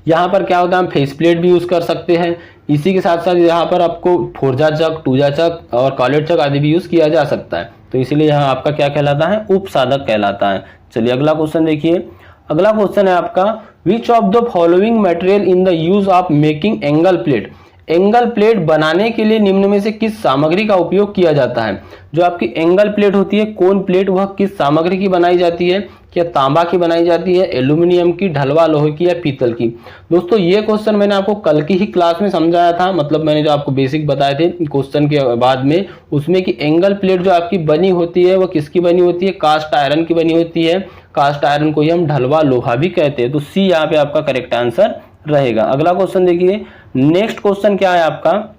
यहाँ पर क्या होता है, हम फेस प्लेट भी यूज कर सकते हैं। इसी के साथ साथ यहाँ पर आपको 4 जा चक, 2 जा चक और कॉलेट चक आदि भी यूज किया जा सकता है। तो इसीलिए यहाँ आपका क्या कहलाता है? उपसाधक कहलाता है। चलिए अगला क्वेश्चन देखिए। अगला क्वेश्चन है आपका, विच of the following material in the use of making angle plate? Angle plate बनाने के लिए निम्न में से किस सामग्री का उपयोग किया जाता है? जो आपकी एंगल प्लेट होती है, कोन प्लेट, वह किस सामग्री की बनाई जाती है? क्या तांबा की बनाई जाती है, एल्यूमिनियम की, ढलवा लोहे की, या पीतल की? दोस्तों ये क्वेश्चन मैंने आपको कल की ही क्लास में समझाया था, मतलब मैंने जो आपको बेसिक बताए थे क्वेश्चन के बाद में, उसमें कि एंगल प्लेट जो आपकी बनी होती है वह किसकी बनी होती है? कास्ट आयरन की बनी होती है। कास्ट आयरन को ही हम ढलवा लोहा भी कहते हैं। तो सी यहाँ पे आपका करेक्ट आंसर रहेगा। अगला क्वेश्चन देखिए। नेक्स्ट क्वेश्चन क्या है आपका?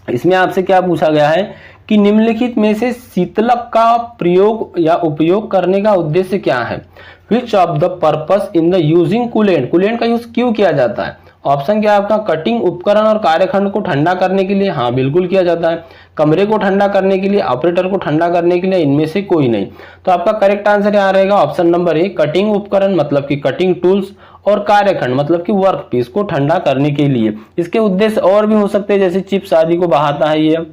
इसमें आपसे क्या पूछा गया है कि निम्नलिखित में से शीतलक का प्रयोग या उपयोग करने का उद्देश्य क्या है? Which of the purpose in the using coolant? Coolant का यूज क्यों किया जाता है? ऑप्शन क्या है आपका? कटिंग उपकरण और कार्यखंड को ठंडा करने के लिए, हाँ बिल्कुल किया जाता है। कमरे को ठंडा करने के लिए, ऑपरेटर को ठंडा करने के लिए, इनमें से कोई नहीं। तो आपका करेक्ट आंसर यहाँ रहेगा ऑप्शन नंबर ए, कटिंग उपकरण मतलब कि कटिंग टूल्स, और कार्यखंड मतलब कि वर्क पीस को ठंडा करने के लिए। इसके उद्देश्य और भी हो सकते हैं, जैसे चिप्स आदि को बहाता है ये।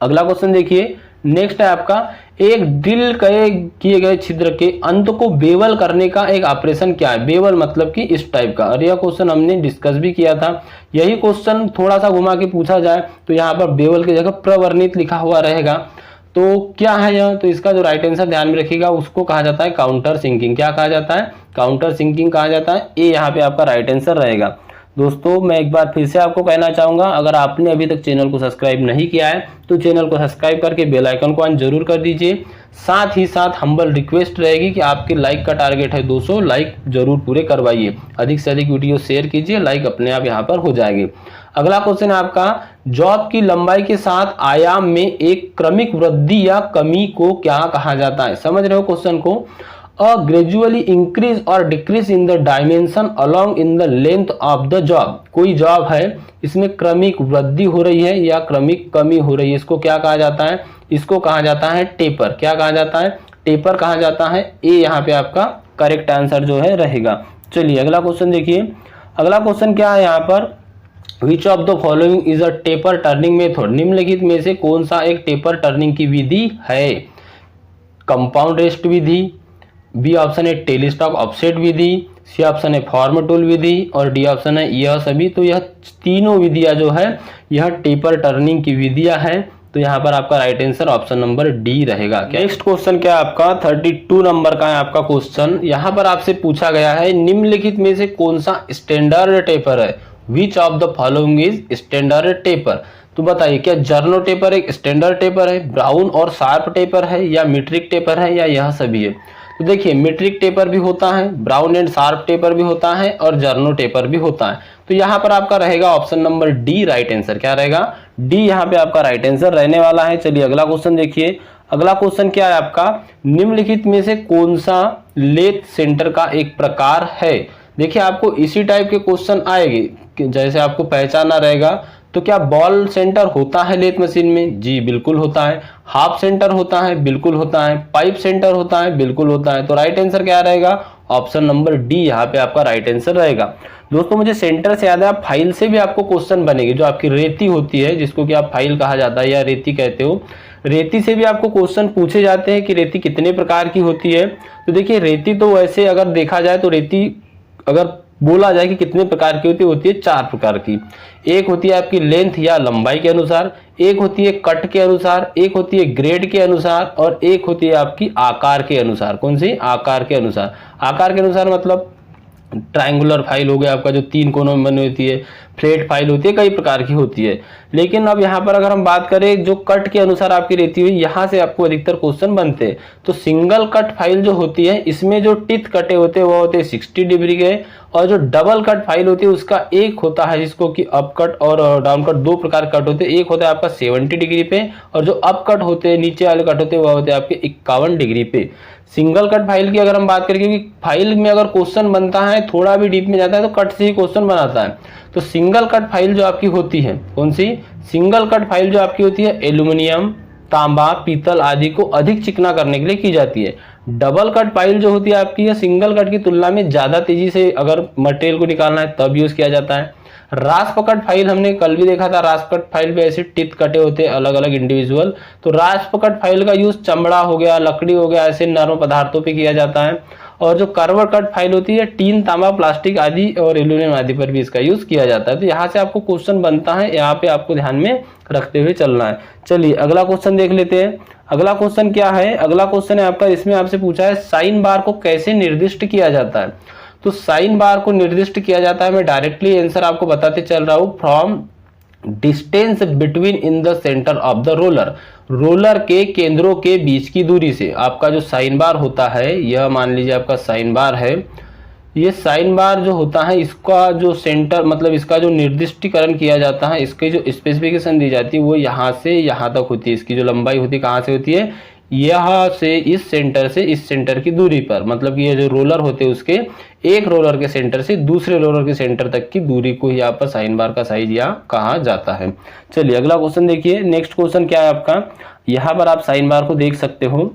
अगला क्वेश्चन देखिए। नेक्स्ट है आपका एक ड्रिल किए गए छिद्र के अंत को बेवल करने का एक ऑपरेशन क्या है। बेवल मतलब कि इस टाइप का, और यह क्वेश्चन हमने डिस्कस भी किया था। यही क्वेश्चन थोड़ा सा घुमा के पूछा जाए तो यहाँ पर बेवल की जगह प्रवर्णित लिखा हुआ रहेगा। तो क्या है यह, तो इसका जो राइट आंसर ध्यान में रखिएगा, उसको कहा जाता है काउंटर सिंकिंग। क्या कहा जाता है? काउंटर सिंकिंग कहा जाता है। ए यहाँ पे आपका राइट आंसर रहेगा। दोस्तों मैं एक बार फिर से आपको कहना चाहूंगा, अगर आपने अभी तक चैनल को सब्सक्राइब नहीं किया है तो चैनल को सब्सक्राइब करके बेल आइकन को ऑन जरूर कर दीजिए। साथ ही साथ हम्बल रिक्वेस्ट रहेगी कि आपके लाइक का टारगेट है 200 लाइक जरूर पूरे करवाइए। अधिक से अधिक वीडियो शेयर कीजिए, लाइक अपने आप यहाँ पर हो जाएंगे। अगला क्वेश्चन है आपका, जॉब की लंबाई के साथ आयाम में एक क्रमिक वृद्धि या कमी को क्या कहा जाता है। समझ रहे हो क्वेश्चन को? A gradually increase or decrease in the dimension along in the length of the job। कोई जॉब है, इसमें क्रमिक वृद्धि हो रही है या क्रमिक कमी हो रही है, इसको क्या कहा जाता है? इसको कहा जाता है टेपर। क्या कहा जाता है? टेपर कहा जाता है। ए यहाँ पे आपका करेक्ट आंसर जो है रहेगा। चलिए अगला क्वेश्चन देखिए। अगला क्वेश्चन क्या है यहाँ पर, विच of the following is a taper turning method. निम्नलिखित में से कौन सा एक टेपर टर्निंग की विधि है? कंपाउंड रेस्ट विधि, बी ऑप्शन है टेलीस्टॉक ऑफसेट विधि, सी ऑप्शन है फॉर्म टूल विधि, और डी ऑप्शन है यह सभी। तो यह तीनों विधियां जो है यह टेपर टर्निंग की विधियां हैं। तो यहाँ पर आपका right answer option number D रहेगा। नेक्स्ट क्वेश्चन क्या है आपका 32 नंबर का है आपका क्वेश्चन। यहाँ पर आपसे पूछा गया है निम्नलिखित में से कौन सा स्टैंडर्ड टेपर है। Which of the following is standard taper. तो बताइए क्या जर्नो टेपर एक स्टैंडर्ड टेपर है, ब्राउन और शार्प टेपर है, या मीट्रिक टेपर है, या यह सभी है। तो देखिए मीट्रिक टेपर भी होता है, ब्राउन एंड शार्प टेपर भी होता है, और जर्नो टेपर भी होता है। तो यहाँ पर आपका रहेगा option number D right answer. क्या रहेगा? डी यहाँ पे आपका राइट आंसर रहने वाला है। चलिए अगला क्वेश्चन देखिए। अगला क्वेश्चन क्या है आपका, निम्नलिखित में से कौन सा लेथ सेंटर का एक प्रकार है। देखिए आपको इसी टाइप के क्वेश्चन आएंगे, जैसे आपको पहचानना रहेगा। तो क्या बॉल सेंटर होता है लेथ मशीन में? जी बिल्कुल होता है। हाफ सेंटर होता है? बिल्कुल होता है। पाइप सेंटर होता है? बिल्कुल होता है। तो राइट आंसर क्या रहेगा? ऑप्शन नंबर डी यहाँ पे आपका राइट आंसर रहेगा। दोस्तों मुझे सेंटर से याद है, आप फाइल से भी आपको क्वेश्चन बनेगी, जो आपकी रेती होती है जिसको कि आप फाइल कहा जाता है या रेती कहते हो, रेती से भी आपको क्वेश्चन पूछे जाते हैं कि रेती कितने प्रकार की होती है। तो देखिए रेती तो वैसे अगर देखा जाए तो रेती अगर बोला जाए कि कितने प्रकार की होती है 4 प्रकार की। एक होती है आपकी लेंथ या लंबाई के अनुसार, एक होती है कट के अनुसार, एक होती है ग्रेड के अनुसार, और एक होती है आपकी आकार के अनुसार। कौन सी? आकार के अनुसार। आकार के अनुसार मतलब ट्रायंगुलर फाइल हो गया आपका, जो 3 कोनों में बनी होती है, फ्लैट फाइल होती है, कई प्रकार की होती है। लेकिन अब यहाँ पर अगर हम बात करें जो कट के अनुसार आपकी रहती हुई, यहाँ से आपको अधिकतर क्वेश्चन बनते हैं। तो सिंगल कट फाइल जो होती है इसमें जो टिथ कटे होते हैं वो होते हैं 60 डिग्री के, और जो डबल कट फाइल होती है उसका एक होता है जिसको कि अप कट और डाउन कट 2 प्रकार कट होते हैं। एक होता है आपका 70 डिग्री पे, और जो अप कट होते हैं नीचे वाले कट होते हैं वह होते हैं आपके 51 डिग्री पे। सिंगल कट फाइल की अगर हम बात करें, क्योंकि फाइल में अगर क्वेश्चन बनता है थोड़ा भी डीप में जाता है तो कट से ही क्वेश्चन बनाता है। तो सिंगल कट फाइल जो आपकी होती है, कौन सी? सिंगल कट फाइल जो आपकी होती है एल्यूमिनियम, तांबा, पीतल आदि को अधिक चिकना करने के लिए की जाती है। डबल कट फाइल जो होती है आपकी, या सिंगल कट की तुलना में ज्यादा तेजी से अगर मटेरियल को निकालना है तब यूज किया जाता है। रास्प कट फाइल हमने कल भी देखा था, रास्प कट फाइल पे ऐसे टिथ कटे होते हैं अलग अलग इंडिविजुअल। तो रास्प कट फाइल का यूज चमड़ा हो गया, लकड़ी हो गया, ऐसे नरम पदार्थों पे किया जाता है। और जो कर्व कट फाइल होती है टीन, तांबा, प्लास्टिक आदि और एल्यूमिनियम आदि पर भी इसका यूज किया जाता है। तो यहाँ से आपको क्वेश्चन बनता है, यहाँ पे आपको ध्यान में रखते हुए चलना है। चलिए अगला क्वेश्चन देख लेते हैं। अगला क्वेश्चन क्या है? अगला क्वेश्चन है आपका, इसमें आपसे पूछा है साइन बार को कैसे निर्दिष्ट किया जाता है। तो साइन बार को निर्दिष्ट किया जाता है, मैं डायरेक्टली आंसर आपको बताते चल रहा हूं, from distance between in the centre of the roller. Roller के केंद्रों के बीच की दूरी से आपका जो साइन बार होता है, यह मान लीजिए आपका साइन बार है। ये साइन बार जो होता है इसका जो सेंटर मतलब इसका जो निर्दिष्टीकरण किया जाता है, इसकी जो स्पेसिफिकेशन दी जाती है वो यहाँ से यहाँ तक होती है। इसकी जो लंबाई होती है कहाँ से होती है? यहाँ से इस सेंटर की दूरी पर, मतलब कि ये जो रोलर होते हैं उसके एक रोलर के सेंटर से दूसरे रोलर के सेंटर तक की दूरी को यहाँ पर साइन बार का साइज यहाँ कहा जाता है। चलिए अगला क्वेश्चन देखिए। नेक्स्ट क्वेश्चन क्या है आपका, यहाँ पर आप साइन बार को देख सकते हो।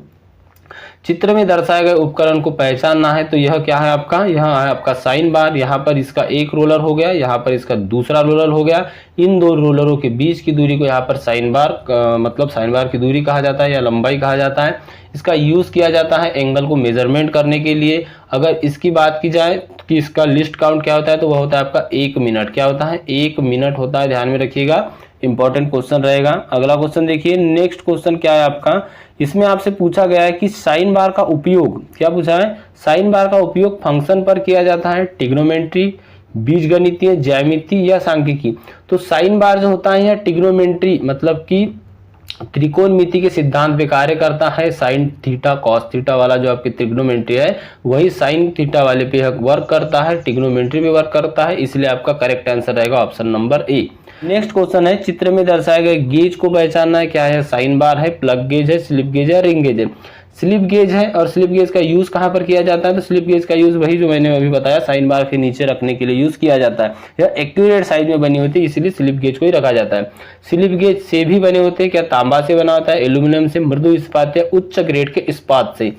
चित्र में दर्शाए गए उपकरण को पहचानना है, तो यह क्या है आपका, यह है आपका साइन बार। यहाँ पर इसका एक रोलर हो गया, यहाँ पर इसका दूसरा रोलर हो गया। इन दो रोलरों के बीच की दूरी को यहाँ पर साइन बार मतलब साइन बार की दूरी कहा जाता है या लंबाई कहा जाता है। इसका यूज किया जाता है एंगल को मेजरमेंट करने के लिए। अगर इसकी बात की जाए कि इसका लिस्ट काउंट क्या होता है, तो वह होता है आपका 1 मिनट। क्या होता है, 1 मिनट होता है, ध्यान में रखिएगा, इंपॉर्टेंट क्वेश्चन रहेगा। अगला क्वेश्चन देखिए, नेक्स्ट क्वेश्चन क्या है आपका, इसमें आपसे पूछा गया है कि साइन बार का उपयोग, क्या पूछा है, साइन बार का उपयोग फंक्शन पर किया जाता है, ट्रिग्नोमेट्री, बीजगणितीय, ज्यामिति या सांख्यिकी। तो साइन बार जो होता है यह ट्रिग्नोमेट्री मतलब कि त्रिकोणमिति के सिद्धांत पे कार्य करता है। साइन थीटा कॉस थीटा वाला जो आपकी ट्रिग्नोमेट्री है वही साइन थीटा वाले पे वर्क करता है, ट्रिग्नोमेट्री पे वर्क करता है, इसलिए आपका करेक्ट आंसर रहेगा option number A. Next question है, चित्र में दर्शाए गए गेज को पहचानना है। क्या है, साइन बार है, प्लग गेज है, स्लिप गेज है, रिंग गेज है। स्लिप गेज है और स्लिप गेज का यूज कहां पर किया जाता है, तो स्लिप गेज का यूज वही जो मैंने अभी बताया, साइन बार के नीचे रखने के लिए यूज किया जाता है। यह एक्यूरेट साइज में बनी होती है, इसलिए स्लिप गेज को ही रखा जाता है। स्लिप गेज से भी बने होते हैं, क्या तांबा से बना होता है, एल्यूमिनियम से, मृदु इस्पात या उच्च ग्रेड के इस्पात से।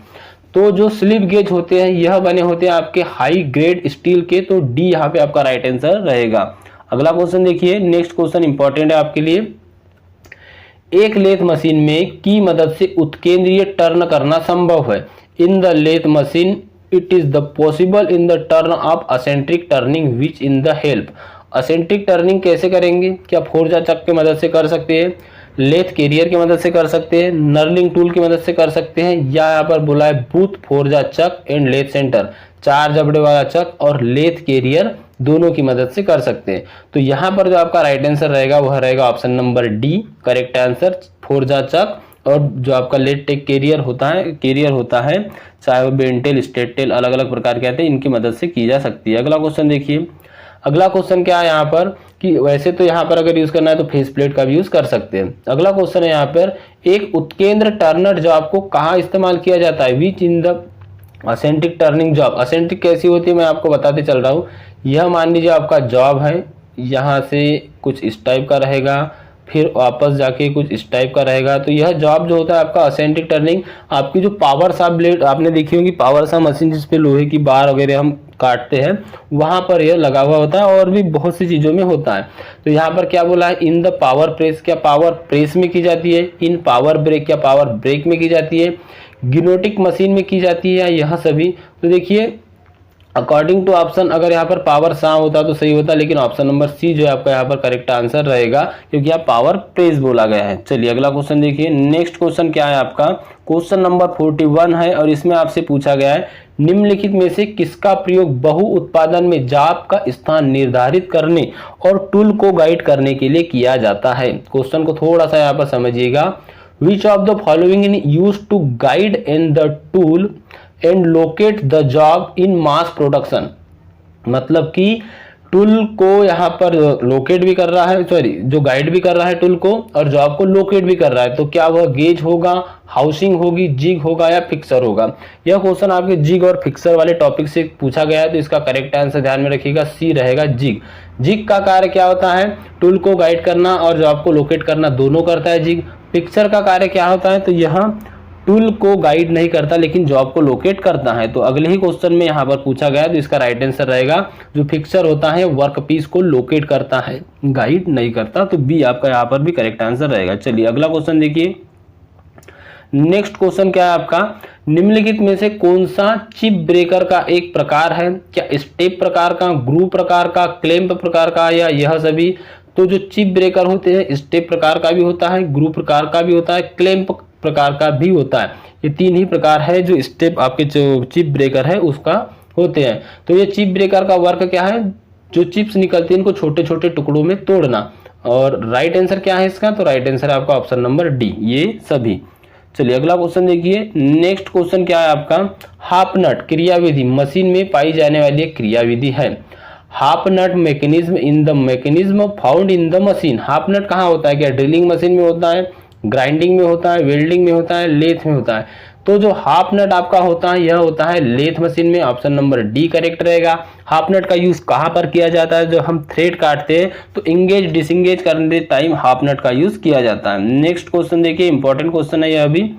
तो जो स्लिप गेज होते हैं यह बने होते हैं आपके हाई ग्रेड स्टील के, तो डी यहाँ पे आपका राइट आंसर रहेगा। अगला क्वेश्चन देखिए, नेक्स्ट क्वेश्चन इंपॉर्टेंट है आपके लिए। एक लेथ मशीन में की मदद से उत्केंद्रीय टर्न करना संभव है। In the lathe machine it is the possible in the turn of eccentric turning which in the help. Eccentric turning कैसे करेंगे, क्या फोर्जा चक की मदद से कर सकते हैं, लेथ कैरियर की मदद से कर सकते हैं, नर्लिंग टूल की मदद से कर सकते हैं, या यहाँ पर बोला है both four jaw chuck and lathe centre, 4 जबड़े वाला चक और लेथ कैरियर दोनों की मदद से कर सकते हैं। तो यहाँ पर जो आपका राइट आंसर रहेगा वह रहेगा option number D, correct answer, फोर्जा चक और जो आपका लेथ टेक कैरियर होता है चाहे वो बेंटेल स्टेटेल अलग अलग प्रकार के आते हैं, इनकी मदद से की जा सकती है। अगला क्वेश्चन देखिए, अगला क्वेश्चन क्या है यहाँ पर कि वैसे तो यहाँ पर अगर यूज करना है तो फेस प्लेट का भी यूज कर सकते हैं। अगला क्वेश्चन है यहाँ पर, एक उत्केंद्र टर्नर जो आपको कहाँ इस्तेमाल किया जाता है, which in the eccentric turning job. Eccentric कैसी होती है मैं आपको बताते चल रहा हूँ। यह मान लीजिए आपका जॉब है, यहाँ से कुछ इस टाइप का रहेगा, फिर वापस जाके कुछ इस टाइप का रहेगा। तो यह जॉब जो होता है आपका असेंट्रिक टर्निंग, आपकी जो पावर सा ब्लेड आपने देखी होगी, पावर सा मशीन जिसपे लोहे की बार वगैरह हम काटते हैं, वहां पर यह लगा हुआ होता है और भी बहुत सी चीजों में होता है। तो यहाँ पर क्या बोला है, इन द पावर प्रेस, क्या पावर प्रेस में की जाती है, इन पावर ब्रेक, क्या पावर ब्रेक में की जाती है, गिनोटिक मशीन में की जाती है, यह सभी। तो देखिए अकॉर्डिंग टू ऑप्शन, अगर यहाँ पर पावर सा होता तो सही होता, लेकिन ऑप्शन नंबर सी जो है आपका यहाँ पर करेक्ट आंसर रहेगा, क्योंकि यहाँ पावर प्रेस बोला गया है। चलिए अगला क्वेश्चन देखिए, नेक्स्ट क्वेश्चन क्या है आपका, क्वेश्चन नंबर 41 है और इसमें आपसे पूछा गया है, निम्नलिखित में से किसका प्रयोग बहु उत्पादन में जाप का स्थान निर्धारित करने और टूल को गाइड करने के लिए किया जाता है। क्वेश्चन को थोड़ा सा यहाँ पर समझिएगा। Which of the following in use to guide in the tool and locate the job in mass production. मतलब कि टूल को यहाँ पर लोकेट भी कर रहा है, सॉरी जो गाइड भी कर रहा है टूल को और जॉब को लोकेट भी कर रहा है। तो क्या वह गेज होगा, हाउसिंग होगी, जिग होगा या फिक्सर होगा। यह क्वेश्चन आपके जिग और फिक्सर वाले टॉपिक से पूछा गया है, तो इसका करेक्ट आंसर ध्यान में रखिएगा, सी रहेगा जिग। जिग का कार्य क्या होता है, टूल को गाइड करना और जॉब को लोकेट करना दोनों करता है जिग। फिक्सर का कार्य क्या होता है, तो यहाँ टूल को गाइड नहीं करता लेकिन जॉब को लोकेट करता है। तो अगले ही क्वेश्चन में यहाँ पर पूछा गया, तो इसका राइट आंसर रहेगा जो फिक्सर होता है वर्क पीस को लोकेट करता है, गाइड नहीं करता। तो बी आपका यहाँ पर भी करेक्ट आंसर रहेगा। चलिए अगला क्वेश्चन देखिए, नेक्स्ट क्वेश्चन क्या है आपका, निम्नलिखित में से कौन सा चिप ब्रेकर का एक प्रकार है, क्या स्टेप प्रकार का, ग्रुप प्रकार का, क्लैंप प्रकार का या यह सभी। तो जो चिप ब्रेकर होते हैं स्टेप प्रकार का भी होता है, ग्रुप प्रकार का भी होता है, क्लैंप प्रकार का भी होता है। ये 3 ही प्रकार है जो स्टेप आपके जो चिप ब्रेकर है उसका होते हैं। तो ये चिप ब्रेकर का वर्क क्या है, जो चिप्स निकलती हैं इनको छोटे छोटे टुकड़ों में तोड़ना। और राइट आंसर क्या है इसका, तो राइट आंसर है आपका ऑप्शन नंबर डी, ये सभी। चलिए अगला क्वेश्चन देखिए, नेक्स्ट क्वेश्चन क्या है आपका, हाफ नट क्रियाविधि मशीन में पाई जाने वाली एक क्रियाविधि है। Half nut mechanism in the mechanism found in the machine. Half nut कहाँ होता है, क्या ड्रिलिंग मशीन में होता है, ग्राइंडिंग में होता है, वेल्डिंग में होता है, लेथ में होता है। तो जो हाफ नट आपका होता है यह होता है लेथ मशीन में, ऑप्शन नंबर डी करेक्ट रहेगा। हाफ नट का यूज कहाँ पर किया जाता है, जो हम थ्रेड काटते हैं तो इंगेज डिसंगेज करने टाइम हाफ नट का यूज किया जाता है। नेक्स्ट क्वेश्चन देखिए, इंपॉर्टेंट क्वेश्चन है यह भी,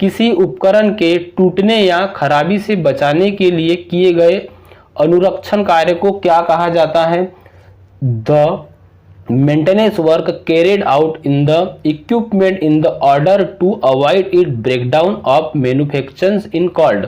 किसी उपकरण के टूटने या खराबी से बचाने के लिए किए गए अनुरक्षण कार्य को क्या कहा जाता है? The maintenance work carried out in the equipment in the order to avoid it breakdown of manufactures in called.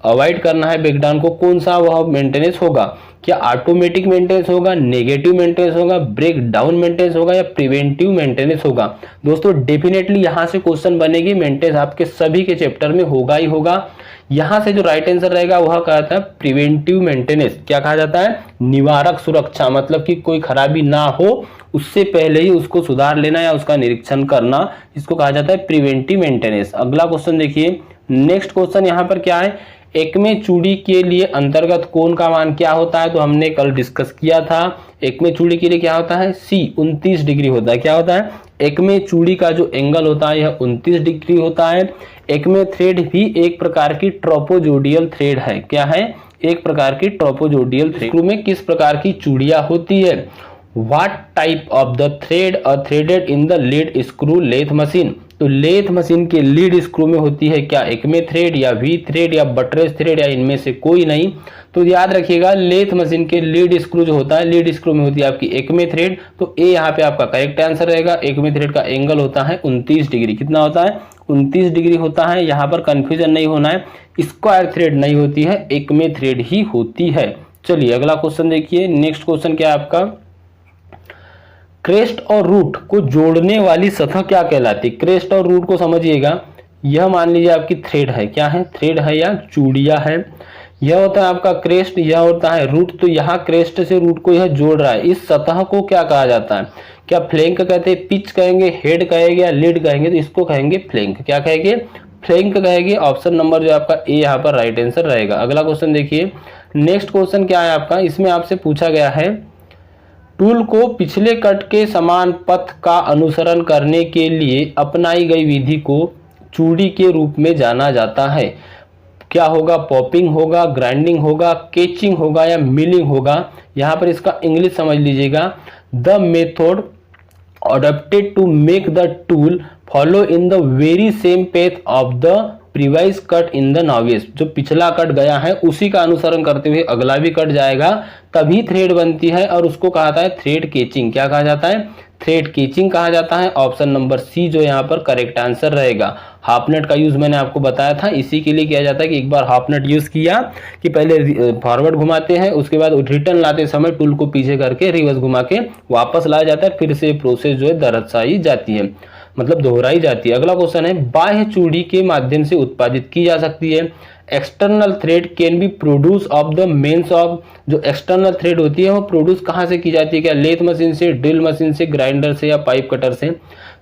Avoid करना है ब्रेकडाउन को, कौन सा वह मेंटेनेंस होगा? क्या ऑटोमेटिक मेंटेनेंस होगा, नेगेटिव मेंटेनेंस होगा, ब्रेक डाउन मेंटेनेंस होगा या प्रिवेंटिव मेंटेनेंस होगा? दोस्तों डेफिनेटली यहां से क्वेश्चन बनेगी, मेंटेनेंस आपके सभी के चैप्टर में होगा ही होगा। यहां से जो राइट आंसर रहेगा वह कहता है प्रिवेंटिव मेंटेनेंस। क्या कहा जाता है? निवारक सुरक्षा, मतलब कि कोई खराबी ना हो उससे पहले ही उसको सुधार लेना या उसका निरीक्षण करना, इसको कहा जाता है प्रिवेंटिव मेंटेनेंस। अगला क्वेश्चन देखिए, नेक्स्ट क्वेश्चन यहाँ पर क्या है? एकमे चूड़ी के लिए अंतर्गत कोण का मान क्या होता है? तो हमने कल डिस्कस किया था, एकमे चूड़ी के लिए क्या होता है? सी 29 डिग्री होता है। क्या होता है? एकमे चूड़ी का जो एंगल होता है यह 29 डिग्री होता है। एकमे थ्रेड भी एक प्रकार की ट्रोपोजोडियल थ्रेड है। क्या है? एक प्रकार की ट्रोपोजोडियल थ्रेड। स्क्रू में किस प्रकार की चूड़ियां होती है? What type of the thread are threaded in the lead screw lathe machine? तो लेथ मशीन के लीड स्क्रू में होती है क्या एकमे थ्रेड या वी थ्रेड या बटरेज थ्रेड या इनमें से कोई नहीं? तो याद रखिएगा लेथ मशीन के लीड स्क्रू जो होता है, लीड स्क्रू में होती है आपकी एकमे थ्रेड। तो ए यहाँ पे आपका करेक्ट आंसर रहेगा। एकमे थ्रेड का एंगल होता है 29 डिग्री। कितना होता है? 29 डिग्री होता है। यहाँ पर कंफ्यूजन नहीं होना है, स्क्वायर थ्रेड नहीं होती है, एकमे थ्रेड ही होती है। चलिए अगला क्वेश्चन देखिए, नेक्स्ट क्वेश्चन क्या है आपका? क्रेस्ट और रूट को जोड़ने वाली सतह क्या कहलाती है? क्रेस्ट और रूट को समझिएगा, यह मान लीजिए आपकी थ्रेड है। क्या है? थ्रेड है या चूड़िया है। यह होता है आपका क्रेस्ट, यह होता है रूट। तो यहाँ क्रेस्ट से रूट को यह जोड़ रहा है, इस सतह को क्या कहा जाता है? क्या फ्लैंक कहते हैं, पिच कहेंगे, हेड कहेंगे या लीड कहेंगे? तो इसको कहेंगे फ्लैंक। क्या कहेंगे? फ्लैंक कहेंगे। ऑप्शन नंबर जो आपका ए यहाँ पर राइट आंसर रहेगा। अगला क्वेश्चन देखिए, नेक्स्ट क्वेश्चन क्या है आपका? इसमें आपसे पूछा गया है टूल को पिछले कट के समान पथ का अनुसरण करने के लिए अपनाई गई विधि को चूड़ी के रूप में जाना जाता है। क्या होगा? पॉपिंग होगा, ग्राइंडिंग होगा, केचिंग होगा या मिलिंग होगा? यहाँ पर इसका इंग्लिश समझ लीजिएगा। The method adopted to make the tool follow in the very same path of the previous cut in the novice। जो पिछला कट गया है उसी का अनुसरण करते हुए अगला भी कट जाएगा, तभी थ्रेड बनती है और उसको कहा जाता है थ्रेड केचिंग। क्या कहा जाता है? थ्रेड केचिंग कहा जाता है। ऑप्शन नंबर सी जो यहाँ पर करेक्ट आंसर रहेगा। हाफ नट का यूज मैंने आपको बताया था, इसी के लिए किया जाता है कि एक बार हाफ नट यूज किया कि पहले फॉरवर्ड घुमाते हैं, उसके बाद रिटर्न लाते समय टूल को पीछे करके रिवर्स घुमा के वापस लाया जाता है, फिर से प्रोसेस जो है दर्शाई जाती है, मतलब दोहराई जाती है। अगला क्वेश्चन है, बाह्य चूड़ी के माध्यम से उत्पादित की जा सकती है। External thread can be produce of the means of. जो एक्सटर्नल थ्रेड होती है वो प्रोड्यूस कहाँ से की जाती है? क्या लेथ मशीन से, ड्रिल मशीन से, ग्राइंडर से या पाइप कटर से?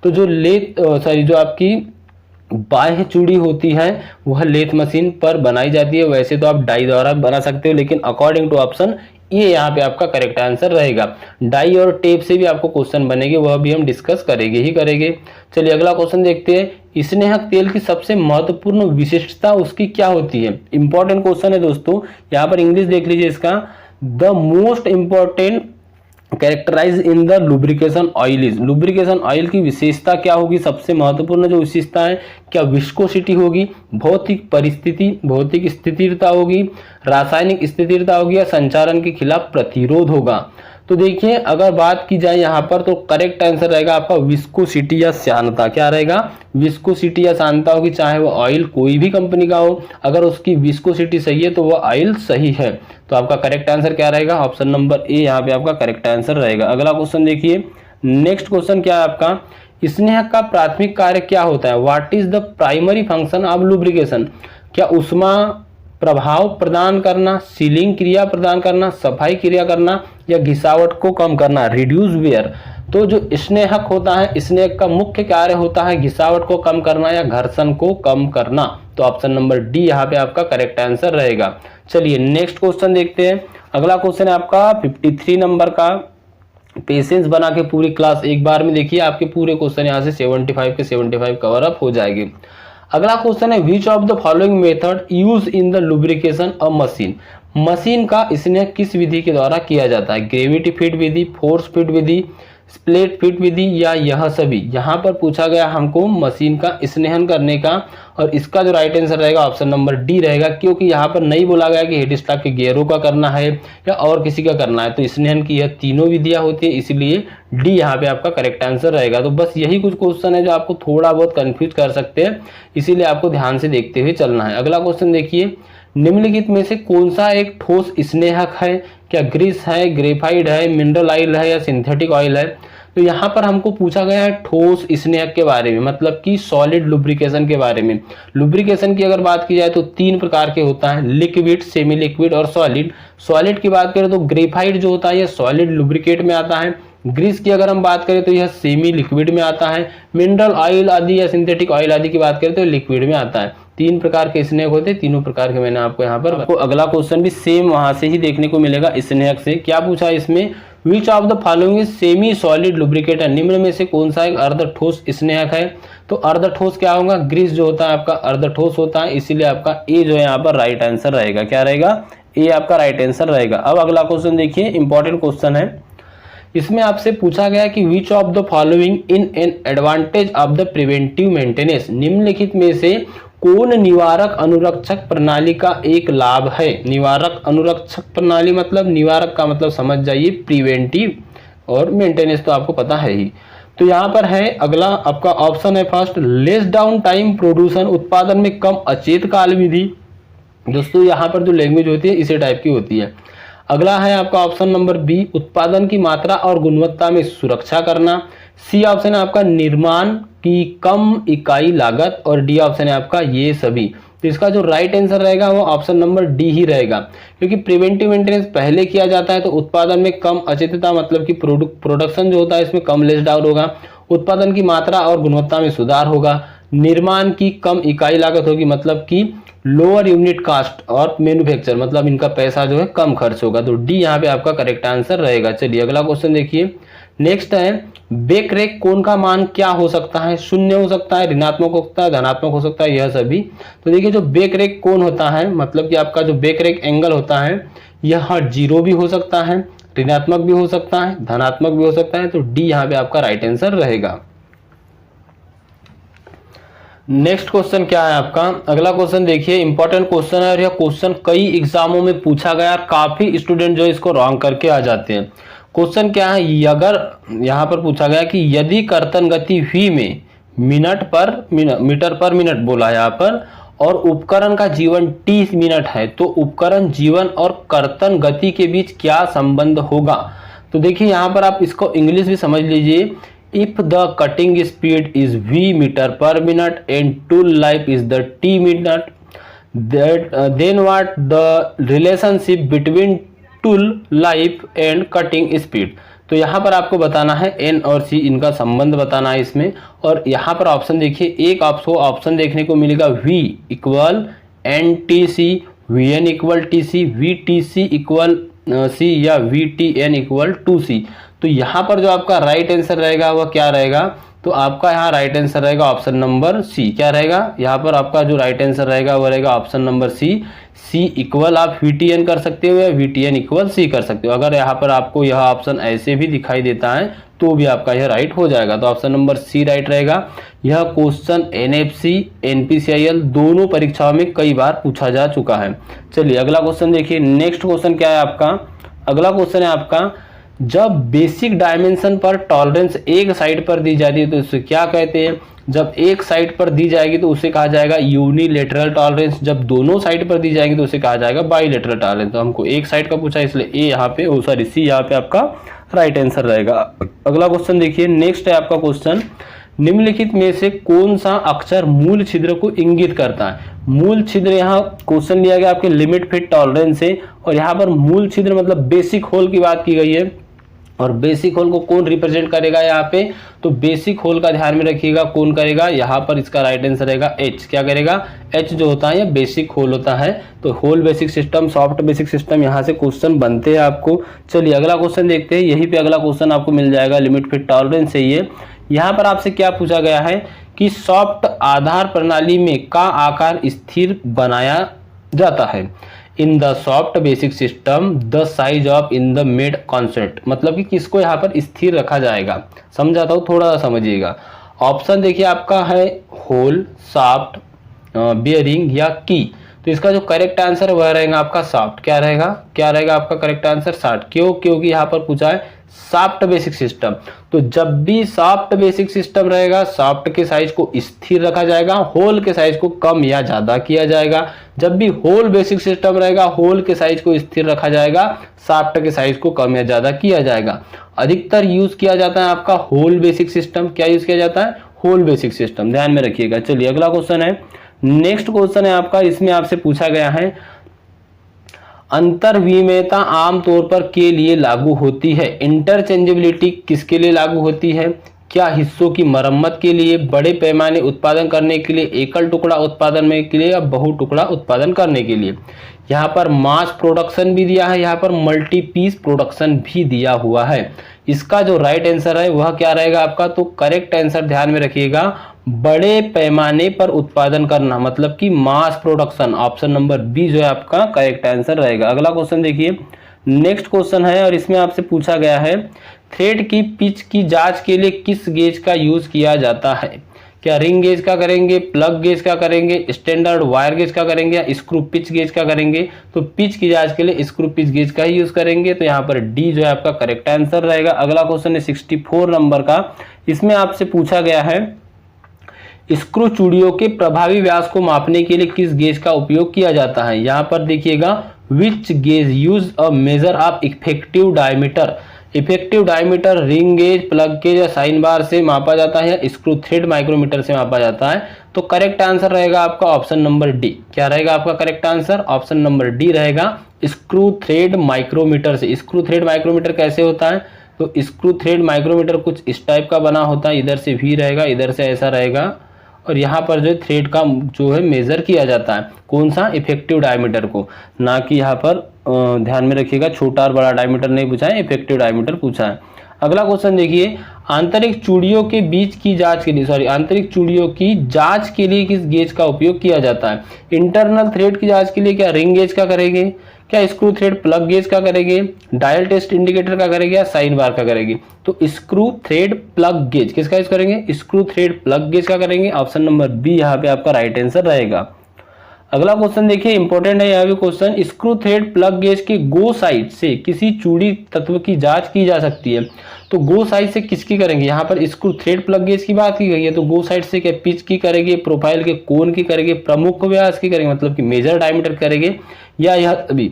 तो जो जो आपकी बाह्य चूड़ी होती है वह लेथ मशीन पर बनाई जाती है। वैसे तो आप डाई द्वारा बना सकते हो, लेकिन अकॉर्डिंग टू ऑप्शन ये यहाँ पे आपका करेक्ट आंसर रहेगा। डाई और टेप से भी आपको क्वेश्चन बनेंगे, वह भी हम डिस्कस करेंगे ही करेंगे। चलिए अगला क्वेश्चन देखते हैं। स्नेहक तेल की सबसे महत्वपूर्ण विशिष्टता उसकी क्या होती है? इंपॉर्टेंट क्वेश्चन है दोस्तों, यहाँ पर इंग्लिश देख लीजिए इसका। The most important characterise in the lubrication oil is. Lubrication oil की विशेषता क्या होगी? सबसे महत्वपूर्ण जो विशेषता है, क्या विस्कोसिटी होगी, भौतिक स्थिरता होगी, रासायनिक स्थिरता होगी या संचारण के खिलाफ प्रतिरोध होगा? तो देखिए अगर बात की जाए यहाँ पर तो करेक्ट आंसर रहेगा आपका विस्कोसिटी या श्यानता। क्या रहेगा? विस्कोसिटी या श्यानता होगी, चाहे वो ऑयल कोई भी कंपनी का हो, अगर उसकी विस्कोसिटी सही है तो वो ऑयल सही है। तो आपका करेक्ट आंसर क्या रहेगा? ऑप्शन नंबर ए यहाँ पे आपका करेक्ट आंसर रहेगा। अगला क्वेश्चन देखिए, नेक्स्ट क्वेश्चन क्या है आपका? स्नेहक का प्राथमिक कार्य क्या होता है? What is the primary function of lubrication? क्या उष्मा प्रभाव प्रदान करना, सीलिंग क्रिया प्रदान करना, सफाई क्रिया करना या घिसावट को कम करना, रिड्यूस वेयर? तो जो स्नेहक होता है, स्नेहक का मुख्य कार्य होता है घिसावट को कम करना या घर्षण को कम करना। तो ऑप्शन नंबर डी यहाँ पे आपका करेक्ट आंसर रहेगा। चलिए नेक्स्ट क्वेश्चन देखते हैं। अगला क्वेश्चन है आपका 53 नंबर का। पेशेंस बना के पूरी क्लास एक बार में देखिए, आपके पूरे क्वेश्चन यहाँ से 75 के 75 कवर अप हो जाएगी। अगला क्वेश्चन है, which of the following method use in the lubrication of machine? Machine का स्नेहक किस विधि के द्वारा किया जाता है? ग्रेविटी फीड विधि, फोर्स फीड विधि, स्प्लिट फिट विधि या यह सभी। यहाँ पर पूछा गया हमको मशीन का स्नेहन करने का, और इसका जो राइट आंसर रहेगा ऑप्शन नंबर डी रहेगा, क्योंकि यहाँ पर नहीं बोला गया कि हेड स्टॉक के गियरों का करना है या और किसी का करना है, तो स्नेहन की यह तीनों विधियां होती है, इसलिए डी यहाँ पे आपका करेक्ट आंसर रहेगा। तो बस यही कुछ क्वेश्चन है जो आपको थोड़ा बहुत कंफ्यूज कर सकते हैं, इसीलिए आपको ध्यान से देखते हुए चलना है। अगला क्वेश्चन देखिए, निम्नलिखित में से कौन सा एक ठोस स्नेहक है? क्या ग्रीस है, ग्रेफाइट है, मिनरल ऑयल है या सिंथेटिक ऑयल है? तो यहाँ पर हमको पूछा गया है ठोस स्नेहक के बारे में, मतलब कि सॉलिड लुब्रिकेशन के बारे में। लुब्रिकेशन की अगर बात की जाए तो 3 प्रकार के होता है, लिक्विड, सेमी लिक्विड और सॉलिड। सॉलिड की बात करें तो ग्रेफाइट जो होता है यह सॉलिड लुब्रिकेट में आता है। ग्रीस की अगर हम बात करें तो यह सेमी लिक्विड में आता है। मिनरल ऑयल आदि या सिंथेटिक ऑयल आदि की बात करें तो लिक्विड में आता है। 3 प्रकार के स्नेहक होते हैं, तीनों प्रकार के मैंने आपको यहाँ पर। आपको अगला क्वेश्चन भी सेम वहां से ही देखने को मिलेगा स्नेहक से। क्या पूछा इसमें, विच of the following is semi solid lubricator? निम्न में से कौन सा एक अर्ध ठोस स्नेहक है? तो अर्ध ठोस क्या होगा, ग्रीस जो होता है आपका अर्ध ठोस होता है, इसीलिए आपका ए जो है यहाँ पर राइट आंसर रहेगा। क्या रहेगा, ए आपका राइट आंसर रहेगा। अब अगला क्वेश्चन देखिए, इंपॉर्टेंट क्वेश्चन है। इसमें आपसे पूछा गया कि which of the following in an advantage of the preventive maintenance? निम्नलिखित में से कौन निवारक अनुरक्षक प्रणाली का एक लाभ है? निवारक अनुरक्षक प्रणाली मतलब, निवारक का मतलब समझ जाइए प्रिवेंटिव, और मेंटेनेंस तो आपको पता है ही। तो यहाँ पर है अगला आपका ऑप्शन है फर्स्ट, लेस डाउन टाइम प्रोड्यूसन, उत्पादन में कम अचेत काल विधि। दोस्तों यहाँ पर जो लैंग्वेज होती है इसी टाइप की होती है। अगला है आपका ऑप्शन नंबर बी, उत्पादन की मात्रा और गुणवत्ता में सुरक्षा करना। सी ऑप्शन है आपका, निर्माण की कम इकाई लागत, और डी ऑप्शन है आपका ये सभी। तो इसका जो राइट आंसर रहेगा वो ऑप्शन नंबर डी ही रहेगा, क्योंकि प्रिवेंटिव मेंटेनेंस पहले किया जाता है तो उत्पादन में कम अचेतता, मतलब कि प्रोडक्शन जो होता है इसमें कम लेस डाउन होगा, उत्पादन की मात्रा और गुणवत्ता में सुधार होगा, निर्माण की कम इकाई लागत होगी, मतलब कि लोअर यूनिट कास्ट, और मैन्युफैक्चर मतलब इनका पैसा जो है कम खर्च होगा। तो डी यहाँ पे आपका करेक्ट आंसर रहेगा। चलिए अगला क्वेश्चन देखिए, नेक्स्ट है, बेकरेक कोण का मान क्या हो सकता है? 0 हो सकता है, ऋणात्मक हो सकता है, धनात्मक हो सकता है, यह सभी। तो देखिए जो बेकरेक कोण होता है, मतलब कि आपका जो बेकरेक एंगल होता है यह 0 भी हो सकता है, ऋणात्मक भी हो सकता है, धनात्मक भी हो सकता है। तो डी यहाँ पे आपका राइट आंसर रहेगा। नेक्स्ट क्वेश्चन क्या है आपका, अगला क्वेश्चन देखिए, इंपॉर्टेंट क्वेश्चन है, और यह क्वेश्चन कई एग्जामों में पूछा गया और काफी स्टूडेंट जो इसको रॉन्ग करके आ जाते हैं। क्वेश्चन क्या है, अगर यहाँ पर पूछा गया कि यदि कर्तन गति v में मीटर पर मिनट बोला है यहाँ पर, और उपकरण का जीवन t मिनट है, तो उपकरण जीवन और कर्तन गति के बीच क्या संबंध होगा? तो देखिए यहाँ पर आप इसको इंग्लिश भी समझ लीजिए, if the cutting speed is v meter per minute and tool life is the t minute, then what the relationship between tool life and cutting speed? तो यहाँ पर आपको बताना है n और c, इनका संबंध बताना है इसमें। और यहाँ पर ऑप्शन देखिए, एक आपको ऑप्शन देखने को मिलेगा v equal N T C, V N equal T C, V T C equal C, या V T N equal to C. तो यहाँ पर जो आपका राइट आंसर रहेगा वह क्या रहेगा? तो आपका यहाँ राइट आंसर रहेगा ऑप्शन नंबर सी। क्या रहेगा यहाँ पर आपका जो राइट आंसर रहेगा वह रहेगा ऑप्शन नंबर सी। सी इक्वल आप VTN कर सकते हो या VTN इक्वल सी कर सकते हो। अगर यहाँ पर आपको यह ऑप्शन ऐसे भी दिखाई देता है तो भी आपका यह राइट हो जाएगा। तो ऑप्शन नंबर सी राइट रहेगा। यह क्वेश्चन NFC NPCIL दोनों परीक्षाओं में कई बार पूछा जा चुका है। चलिए अगला क्वेश्चन देखिए। नेक्स्ट क्वेश्चन क्या है आपका? अगला क्वेश्चन है आपका, जब बेसिक डायमेंशन पर टॉलरेंस एक साइड पर दी जाती है तो उसे क्या कहते हैं? जब एक साइड पर दी जाएगी तो उसे कहा जाएगा यूनिलेटरल टॉलरेंस। जब दोनों साइड पर दी जाएगी तो उसे कहा जाएगा बाईलेटरल टॉलरेंस। तो हमको एक साइड का पूछा इसलिए ए यहाँ पे सी यहाँ पे आपका राइट आंसर रहेगा। अगला क्वेश्चन देखिए। नेक्स्ट है आपका क्वेश्चन, निम्नलिखित में से कौन सा अक्षर मूल छिद्र को इंगित करता है? मूल छिद्र, यहाँ क्वेश्चन लिया गया आपके लिमिट फिट टॉलरेंस से, और यहाँ पर मूल छिद्र मतलब बेसिक होल की बात की गई है। और बेसिक होल को कौन रिप्रेजेंट करेगा यहाँ पे? तो बेसिक होल का ध्यान में रखिएगा, कौन करेगा? यहाँ पर इसका राइट आंसर रहेगा एच। क्या करेगा? एच जो होता है ये बेसिक होल होता है। तो hole basic system, shaft basic system, यहाँ से क्वेश्चन बनते हैं आपको। चलिए अगला क्वेश्चन देखते हैं। यहीं पे अगला क्वेश्चन आपको मिल जाएगा लिमिट फिट टॉलरेंस से। ये यहाँ पर आपसे क्या पूछा गया है कि सॉफ्ट आधार प्रणाली में का आकार स्थिर बनाया जाता है। In the soft basic system the size of in the made constant, मतलब कि किसको यहाँ पर स्थिर रखा जाएगा। समझाता हूँ, थोड़ा सा समझिएगा। ऑप्शन देखिए आपका है होल, शाफ्ट, बियरिंग या की। तो इसका जो करेक्ट आंसर है वह रहेगा आपका शाफ्ट। क्या रहेगा आपका करेक्ट आंसर शाफ्ट। क्यों? क्योंकि यहाँ पर पूछा है शाफ्ट बेसिक सिस्टम। तो जब भी शाफ्ट बेसिक सिस्टम रहेगा, शाफ्ट के साइज को स्थिर रखा जाएगा, होल के साइज को कम या ज्यादा किया जाएगा। जब भी होल बेसिक सिस्टम रहेगा, होल के साइज को स्थिर रखा जाएगा, शाफ्ट के साइज को कम या ज्यादा किया जाएगा। अधिकतर यूज किया जाता है आपका होल बेसिक सिस्टम। क्या यूज किया जाता है? होल बेसिक सिस्टम, ध्यान में रखिएगा। चलिए अगला क्वेश्चन है, नेक्स्ट क्वेश्चन है आपका, इसमें आपसे पूछा गया है अंतर्विमेयता आमतौर पर के लिए लागू होती है। इंटरचेंजेबिलिटी किसके लिए लागू होती है? क्या हिस्सों की मरम्मत के लिए, बड़े पैमाने उत्पादन करने के लिए, एकल टुकड़ा उत्पादन में के लिए या बहु टुकड़ा उत्पादन करने के लिए। यहाँ पर मास प्रोडक्शन भी दिया है, यहाँ पर मल्टी पीस प्रोडक्शन भी दिया हुआ है। इसका जो राइट आंसर है वह क्या रहेगा आपका? तो करेक्ट आंसर ध्यान में रखिएगा, बड़े पैमाने पर उत्पादन करना, मतलब कि mass production. Option number B जो है आपका करेक्ट आंसर रहेगा। अगला क्वेश्चन देखिए, नेक्स्ट क्वेश्चन है और इसमें आपसे पूछा गया है थ्रेड की पिच की जांच के लिए किस गेज का यूज किया जाता है। क्या रिंग गेज का करेंगे, प्लग गेज का करेंगे, स्टैंडर्ड वायर गेज का करेंगे या स्क्रू पिच गेज का करेंगे। तो पिच की जांच के लिए स्क्रू पिच गेज का ही यूज करेंगे। तो यहाँ पर डी जो है आपका करेक्ट आंसर रहेगा। अगला क्वेश्चन है 64 नंबर का, इसमें आपसे पूछा गया है स्क्रू चूड़ियों के प्रभावी व्यास को मापने के लिए किस गेज का उपयोग किया जाता है। यहाँ पर देखिएगा which gauge use a measure of effective diameter. Effective diameter ring gauge, plug gauge या साइन बार से मापा जाता है या स्क्रू थ्रेड माइक्रोमीटर से मापा जाता है। तो करेक्ट आंसर रहेगा आपका ऑप्शन नंबर डी। क्या रहेगा आपका correct answer? Option number D रहेगा, स्क्रू थ्रेड माइक्रोमीटर से। स्क्रू थ्रेड माइक्रोमीटर कैसे होता है? तो स्क्रू थ्रेड माइक्रोमीटर कुछ इस टाइप का बना होता है, इधर से वी रहेगा, इधर से ऐसा रहेगा और यहाँ पर जो थ्रेड का जो है मेजर किया जाता है। कौन सा? इफेक्टिव डायमीटर को, ना कि यहाँ पर ध्यान में रखिएगा छोटा और बड़ा डायमीटर नहीं पूछा है, इफेक्टिव डायमीटर पूछा है। अगला क्वेश्चन देखिए, आंतरिक चूड़ियों के बीच की जांच के लिए, आंतरिक चूड़ियों की जांच के लिए किस गेज का उपयोग किया जाता है। इंटरनल थ्रेड की जांच के लिए क्या रिंग गेज का करेंगे, क्या स्क्रू थ्रेड प्लग गेज का करेंगे, डायल टेस्ट इंडिकेटर का करेंगे या साइन बार का करेंगे। तो स्क्रू थ्रेड प्लग गेज किसका यूज करेंगे? स्क्रू थ्रेड प्लग गेज का करेंगे। ऑप्शन नंबर बी यहाँ पे आपका राइट आंसर रहेगा। अगला क्वेश्चन देखिए, इंपॉर्टेंट है यह भी question, screw thread plug gauge के गो साइड से किसी चूड़ी तत्व की जांच की जा सकती है। तो गो साइड से किसकी करेंगे? यहाँ पर स्क्रू थ्रेड प्लग गेज की बात की गई है, तो गो साइड से क्या पिच की करेंगे, प्रोफाइल के कोण की करेंगे, प्रमुख व्यास की करेंगे, मतलब कि मेजर डायमीटर करेंगे, या यह अभी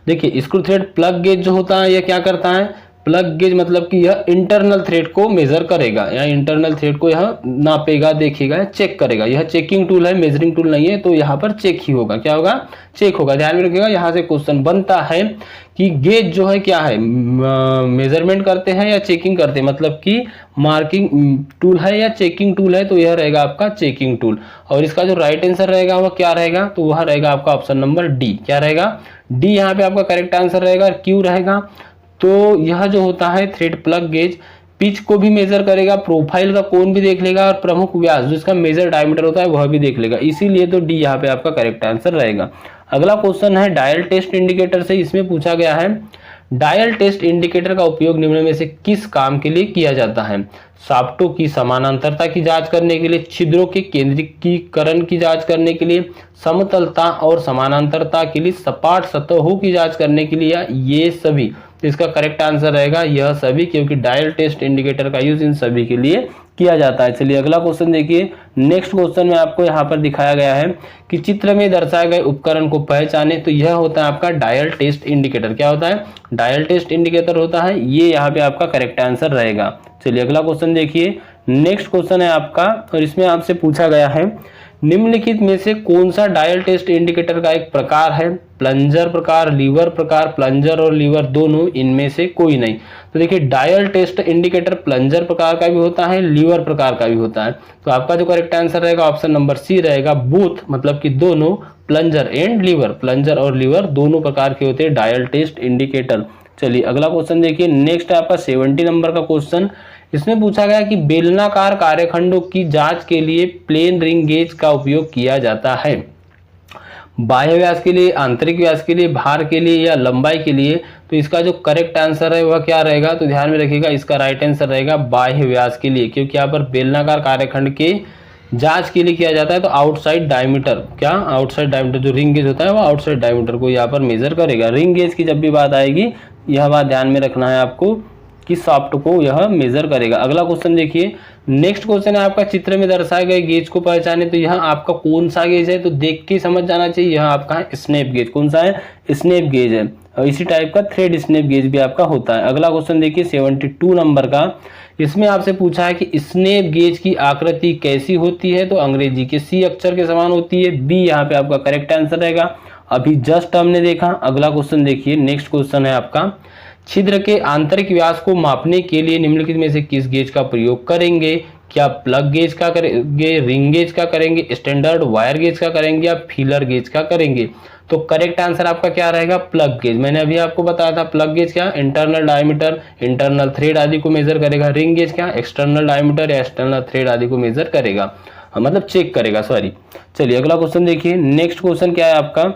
देखिए स्क्रू थ्रेड प्लग गेज जो होता है यह क्या करता है? प्लग गेज मतलब कि यह इंटरनल थ्रेड को मेजर करेगा या इंटरनल थ्रेड को यह नापेगा, देखेगा, चेक करेगा। यह चेकिंग टूल है, मेजरिंग टूल नहीं है, तो यहाँ पर चेक ही होगा। क्या होगा? चेक होगा। ध्यान में रखिएगा, यहाँ से क्वेश्चन बनता है कि गेज जो है क्या है, मेजरमेंट करते हैं या चेकिंग करते हैं, मतलब कि मार्किंग टूल है या चेकिंग टूल है। तो यह रहेगा आपका चेकिंग टूल। और इसका जो राइट आंसर रहेगा वह क्या रहेगा? तो वह रहेगा आपका ऑप्शन नंबर डी। क्या रहेगा? डी यहाँ पे आपका करेक्ट आंसर रहेगा। क्यों रहेगा? तो यह जो होता है थ्रेड प्लग गेज पिच को भी मेजर करेगा, प्रोफाइल का कोण भी देख लेगा और प्रमुख व्यास जिसका मेजर डायमीटर होता है वह भी देख लेगा, इसीलिए तो डी यहाँ पे आपका करेक्ट आंसर रहेगा। अगला क्वेश्चन है डायल टेस्ट इंडिकेटर से, इसमें पूछा गया है डायल टेस्ट इंडिकेटर का उपयोग निम्न में से किस काम के लिए किया जाता है। शाफ्टों की समानांतरता की जांच करने के लिए, छिद्रों के केंद्रीकरण की जांच करने के लिए, समतलता और समानांतरता के लिए, सपाट सतहों की जांच करने के लिए, या ये सभी। तो इसका करेक्ट आंसर रहेगा यह सभी, क्योंकि डायल टेस्ट इंडिकेटर का यूज इन सभी के लिए किया जाता है। चलिए अगला क्वेश्चन देखिए, नेक्स्ट क्वेश्चन में आपको यहाँ पर दिखाया गया है कि चित्र में दर्शाए गए उपकरण को पहचाने। तो यह होता है आपका डायल टेस्ट इंडिकेटर। क्या होता है? डायल टेस्ट इंडिकेटर होता है, ये यहाँ पे आपका करेक्ट आंसर रहेगा। चलिए अगला क्वेश्चन देखिए, नेक्स्ट क्वेश्चन है आपका और इसमें आपसे पूछा गया है निम्नलिखित में से कौन सा डायल टेस्ट इंडिकेटर का एक प्रकार है। प्लंजर प्रकार, लीवर प्रकार, प्लंजर और लीवर दोनों, इनमें से कोई नहीं। तो देखिए डायल टेस्ट इंडिकेटर प्लंजर प्रकार का भी होता है, लीवर प्रकार का भी होता है। तो आपका जो करेक्ट आंसर रहेगा ऑप्शन नंबर सी रहेगा, बोथ, मतलब कि दोनों, प्लंजर एंड लीवर। प्लंजर और लीवर दोनों प्रकार के होते हैं डायल टेस्ट इंडिकेटर। चलिए अगला क्वेश्चन देखिए, नेक्स्ट है आपका 70 नंबर का क्वेश्चन। इसमें पूछा गया कि बेलनाकार कार्यखंडों की जांच के लिए प्लेन रिंग गेज का उपयोग किया जाता है। बाह्य व्यास के लिए, आंतरिक व्यास के लिए, भार के लिए या लंबाई के लिए, तो इसका जो करेक्ट आंसर है वह क्या रहेगा, तो ध्यान में रखिएगा इसका राइट आंसर रहेगा बाह्य व्यास के लिए, क्योंकि यहाँ पर बेलनाकार कार्यखंड के जांच के लिए किया जाता है। तो आउटसाइड डायमीटर, क्या आउटसाइड डायमीटर जो रिंग गेज होता है वो आउटसाइड डायमीटर को यहाँ पर मेजर करेगा। रिंग गेज की जब भी बात आएगी यह बात ध्यान में रखना है आपको कि शाफ्ट को यह मेजर करेगा। अगला क्वेश्चन देखिए, नेक्स्ट क्वेश्चन है आपका चित्र में दर्शाए गए गेज को पहचाने। तो यह आपका कौन सा गेज है, तो देख के समझ जाना चाहिए, यह आपका है स्नैप गेज। कौन सा है, स्नैप गेज है। और इसी टाइप का थ्रेड स्नैप गेज भी आपका होता है। अगला क्वेश्चन देखिए 72 नंबर का, इसमें आपसे पूछा है कि स्नैप गेज की आकृति कैसी होती है, तो अंग्रेजी के सी अक्षर के समान होती है। बी यहाँ पे आपका करेक्ट आंसर रहेगा, अभी जस्ट हमने देखा। अगला क्वेश्चन देखिए, नेक्स्ट क्वेश्चन है आपका, छिद्र के आंतरिक व्यास को मापने के लिए निम्नलिखित में से किस गेज का प्रयोग करेंगे। क्या प्लग गेज का करेंगे, रिंग गेज का करेंगे, स्टैंडर्ड वायर गेज का करेंगे या फीलर गेज का करेंगे। तो करेक्ट आंसर आपका क्या रहेगा, प्लग गेज। मैंने अभी आपको बताया था प्लग गेज क्या, इंटरनल डायमीटर, इंटरनल थ्रेड आदि को मेजर करेगा। रिंग गेज क्या, एक्सटर्नल डायमीटर या एक्सटर्नल थ्रेड आदि को मेजर करेगा, मतलब चेक करेगा, सॉरी। चलिए अगला क्वेश्चन देखिए, नेक्स्ट क्वेश्चन क्या है आपका,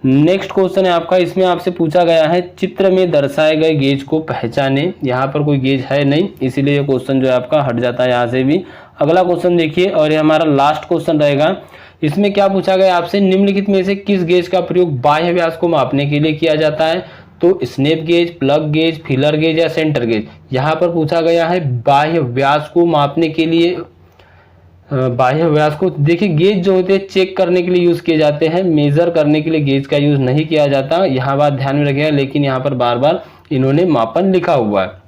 नेक्स्ट क्वेश्चन है आपका, इसमें आपसे पूछा गया है चित्र में दर्शाए गए गेज को पहचाने। यहाँ पर कोई गेज है नहीं, इसीलिए ये क्वेश्चन जो है आपका हट जाता है यहाँ से भी। अगला क्वेश्चन देखिए, और ये हमारा लास्ट क्वेश्चन रहेगा। इसमें क्या पूछा गया आपसे, निम्नलिखित में से किस गेज का प्रयोग बाह्य व्यास को मापने के लिए किया जाता है। तो snap gauge, plug gauge, feeler gauge या सेंटर गेज। यहाँ पर पूछा गया है बाह्य व्यास को मापने के लिए, बाह्य व्यास को देखिए, गेज जो होते हैं चेक करने के लिए यूज किए जाते हैं, मेजर करने के लिए गेज का यूज नहीं किया जाता। यहाँ बात ध्यान में रखिएगा, लेकिन यहाँ पर बार बार इन्होंने मापन लिखा हुआ है।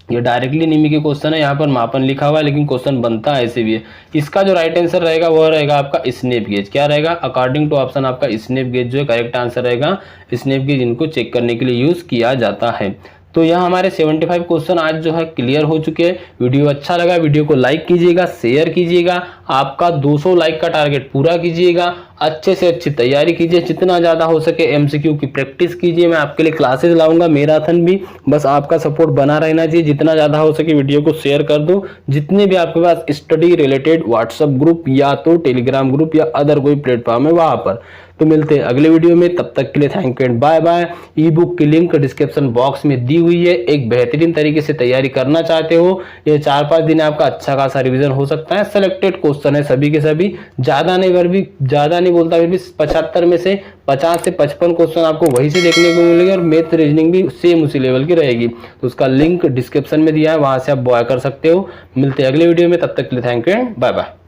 ये डायरेक्टली निमी के क्वेश्चन है, यहाँ पर मापन लिखा हुआ है, लेकिन क्वेश्चन बनता ऐसे भी है। इसका जो राइट आंसर रहेगा वह रहेगा आपका स्नैप गेज। क्या रहेगा, अकॉर्डिंग टू ऑप्शन आपका स्नैप गेज जो है करेक्ट आंसर रहेगा। स्नैप गेज इनको चेक करने के लिए यूज किया जाता है। तो यह हमारे 75 क्वेश्चन आज जो है क्लियर हो चुके हैं। वीडियो अच्छा लगा, वीडियो को लाइक कीजिएगा, शेयर कीजिएगा, आपका 200 लाइक का टारगेट पूरा कीजिएगा। अच्छे से अच्छी तैयारी कीजिए, जितना ज़्यादा हो सके एमसीक्यू की प्रैक्टिस कीजिए। मैं आपके लिए क्लासेस लाऊंगा, मैराथन भी, बस आपका सपोर्ट बना रहना चाहिए। जितना ज़्यादा हो सके वीडियो को शेयर कर दो। जितने भी आपके पास स्टडी रिलेटेड व्हाट्सएप ग्रुप या तो टेलीग्राम ग्रुप या अदर कोई प्लेटफॉर्म है वहाँ पर। तो मिलते हैं अगले वीडियो में, तब तक के लिए thank you and bye bye. E book की लिंक डिस्क्रिप्शन बॉक्स में दी हुई है। एक बेहतरीन तरीके से तैयारी करना चाहते हो, ये 4-5 दिन आपका अच्छा खासा रिवीजन हो सकता है। सिलेक्टेड क्वेश्चन है सभी के सभी, ज़्यादा नहीं बोलता, फिर भी 75 में से 50 से 55 क्वेश्चन आपको वहीं से देखने को मिलेंगे और मैथ रीजनिंग भी सेम उसी लेवल की रहेगी। तो उसका लिंक डिस्क्रिप्शन में दिया है, वहां से आप बॉय कर सकते हो। मिलते हैं अगले वीडियो में, तब तक के लिए thank you and bye bye.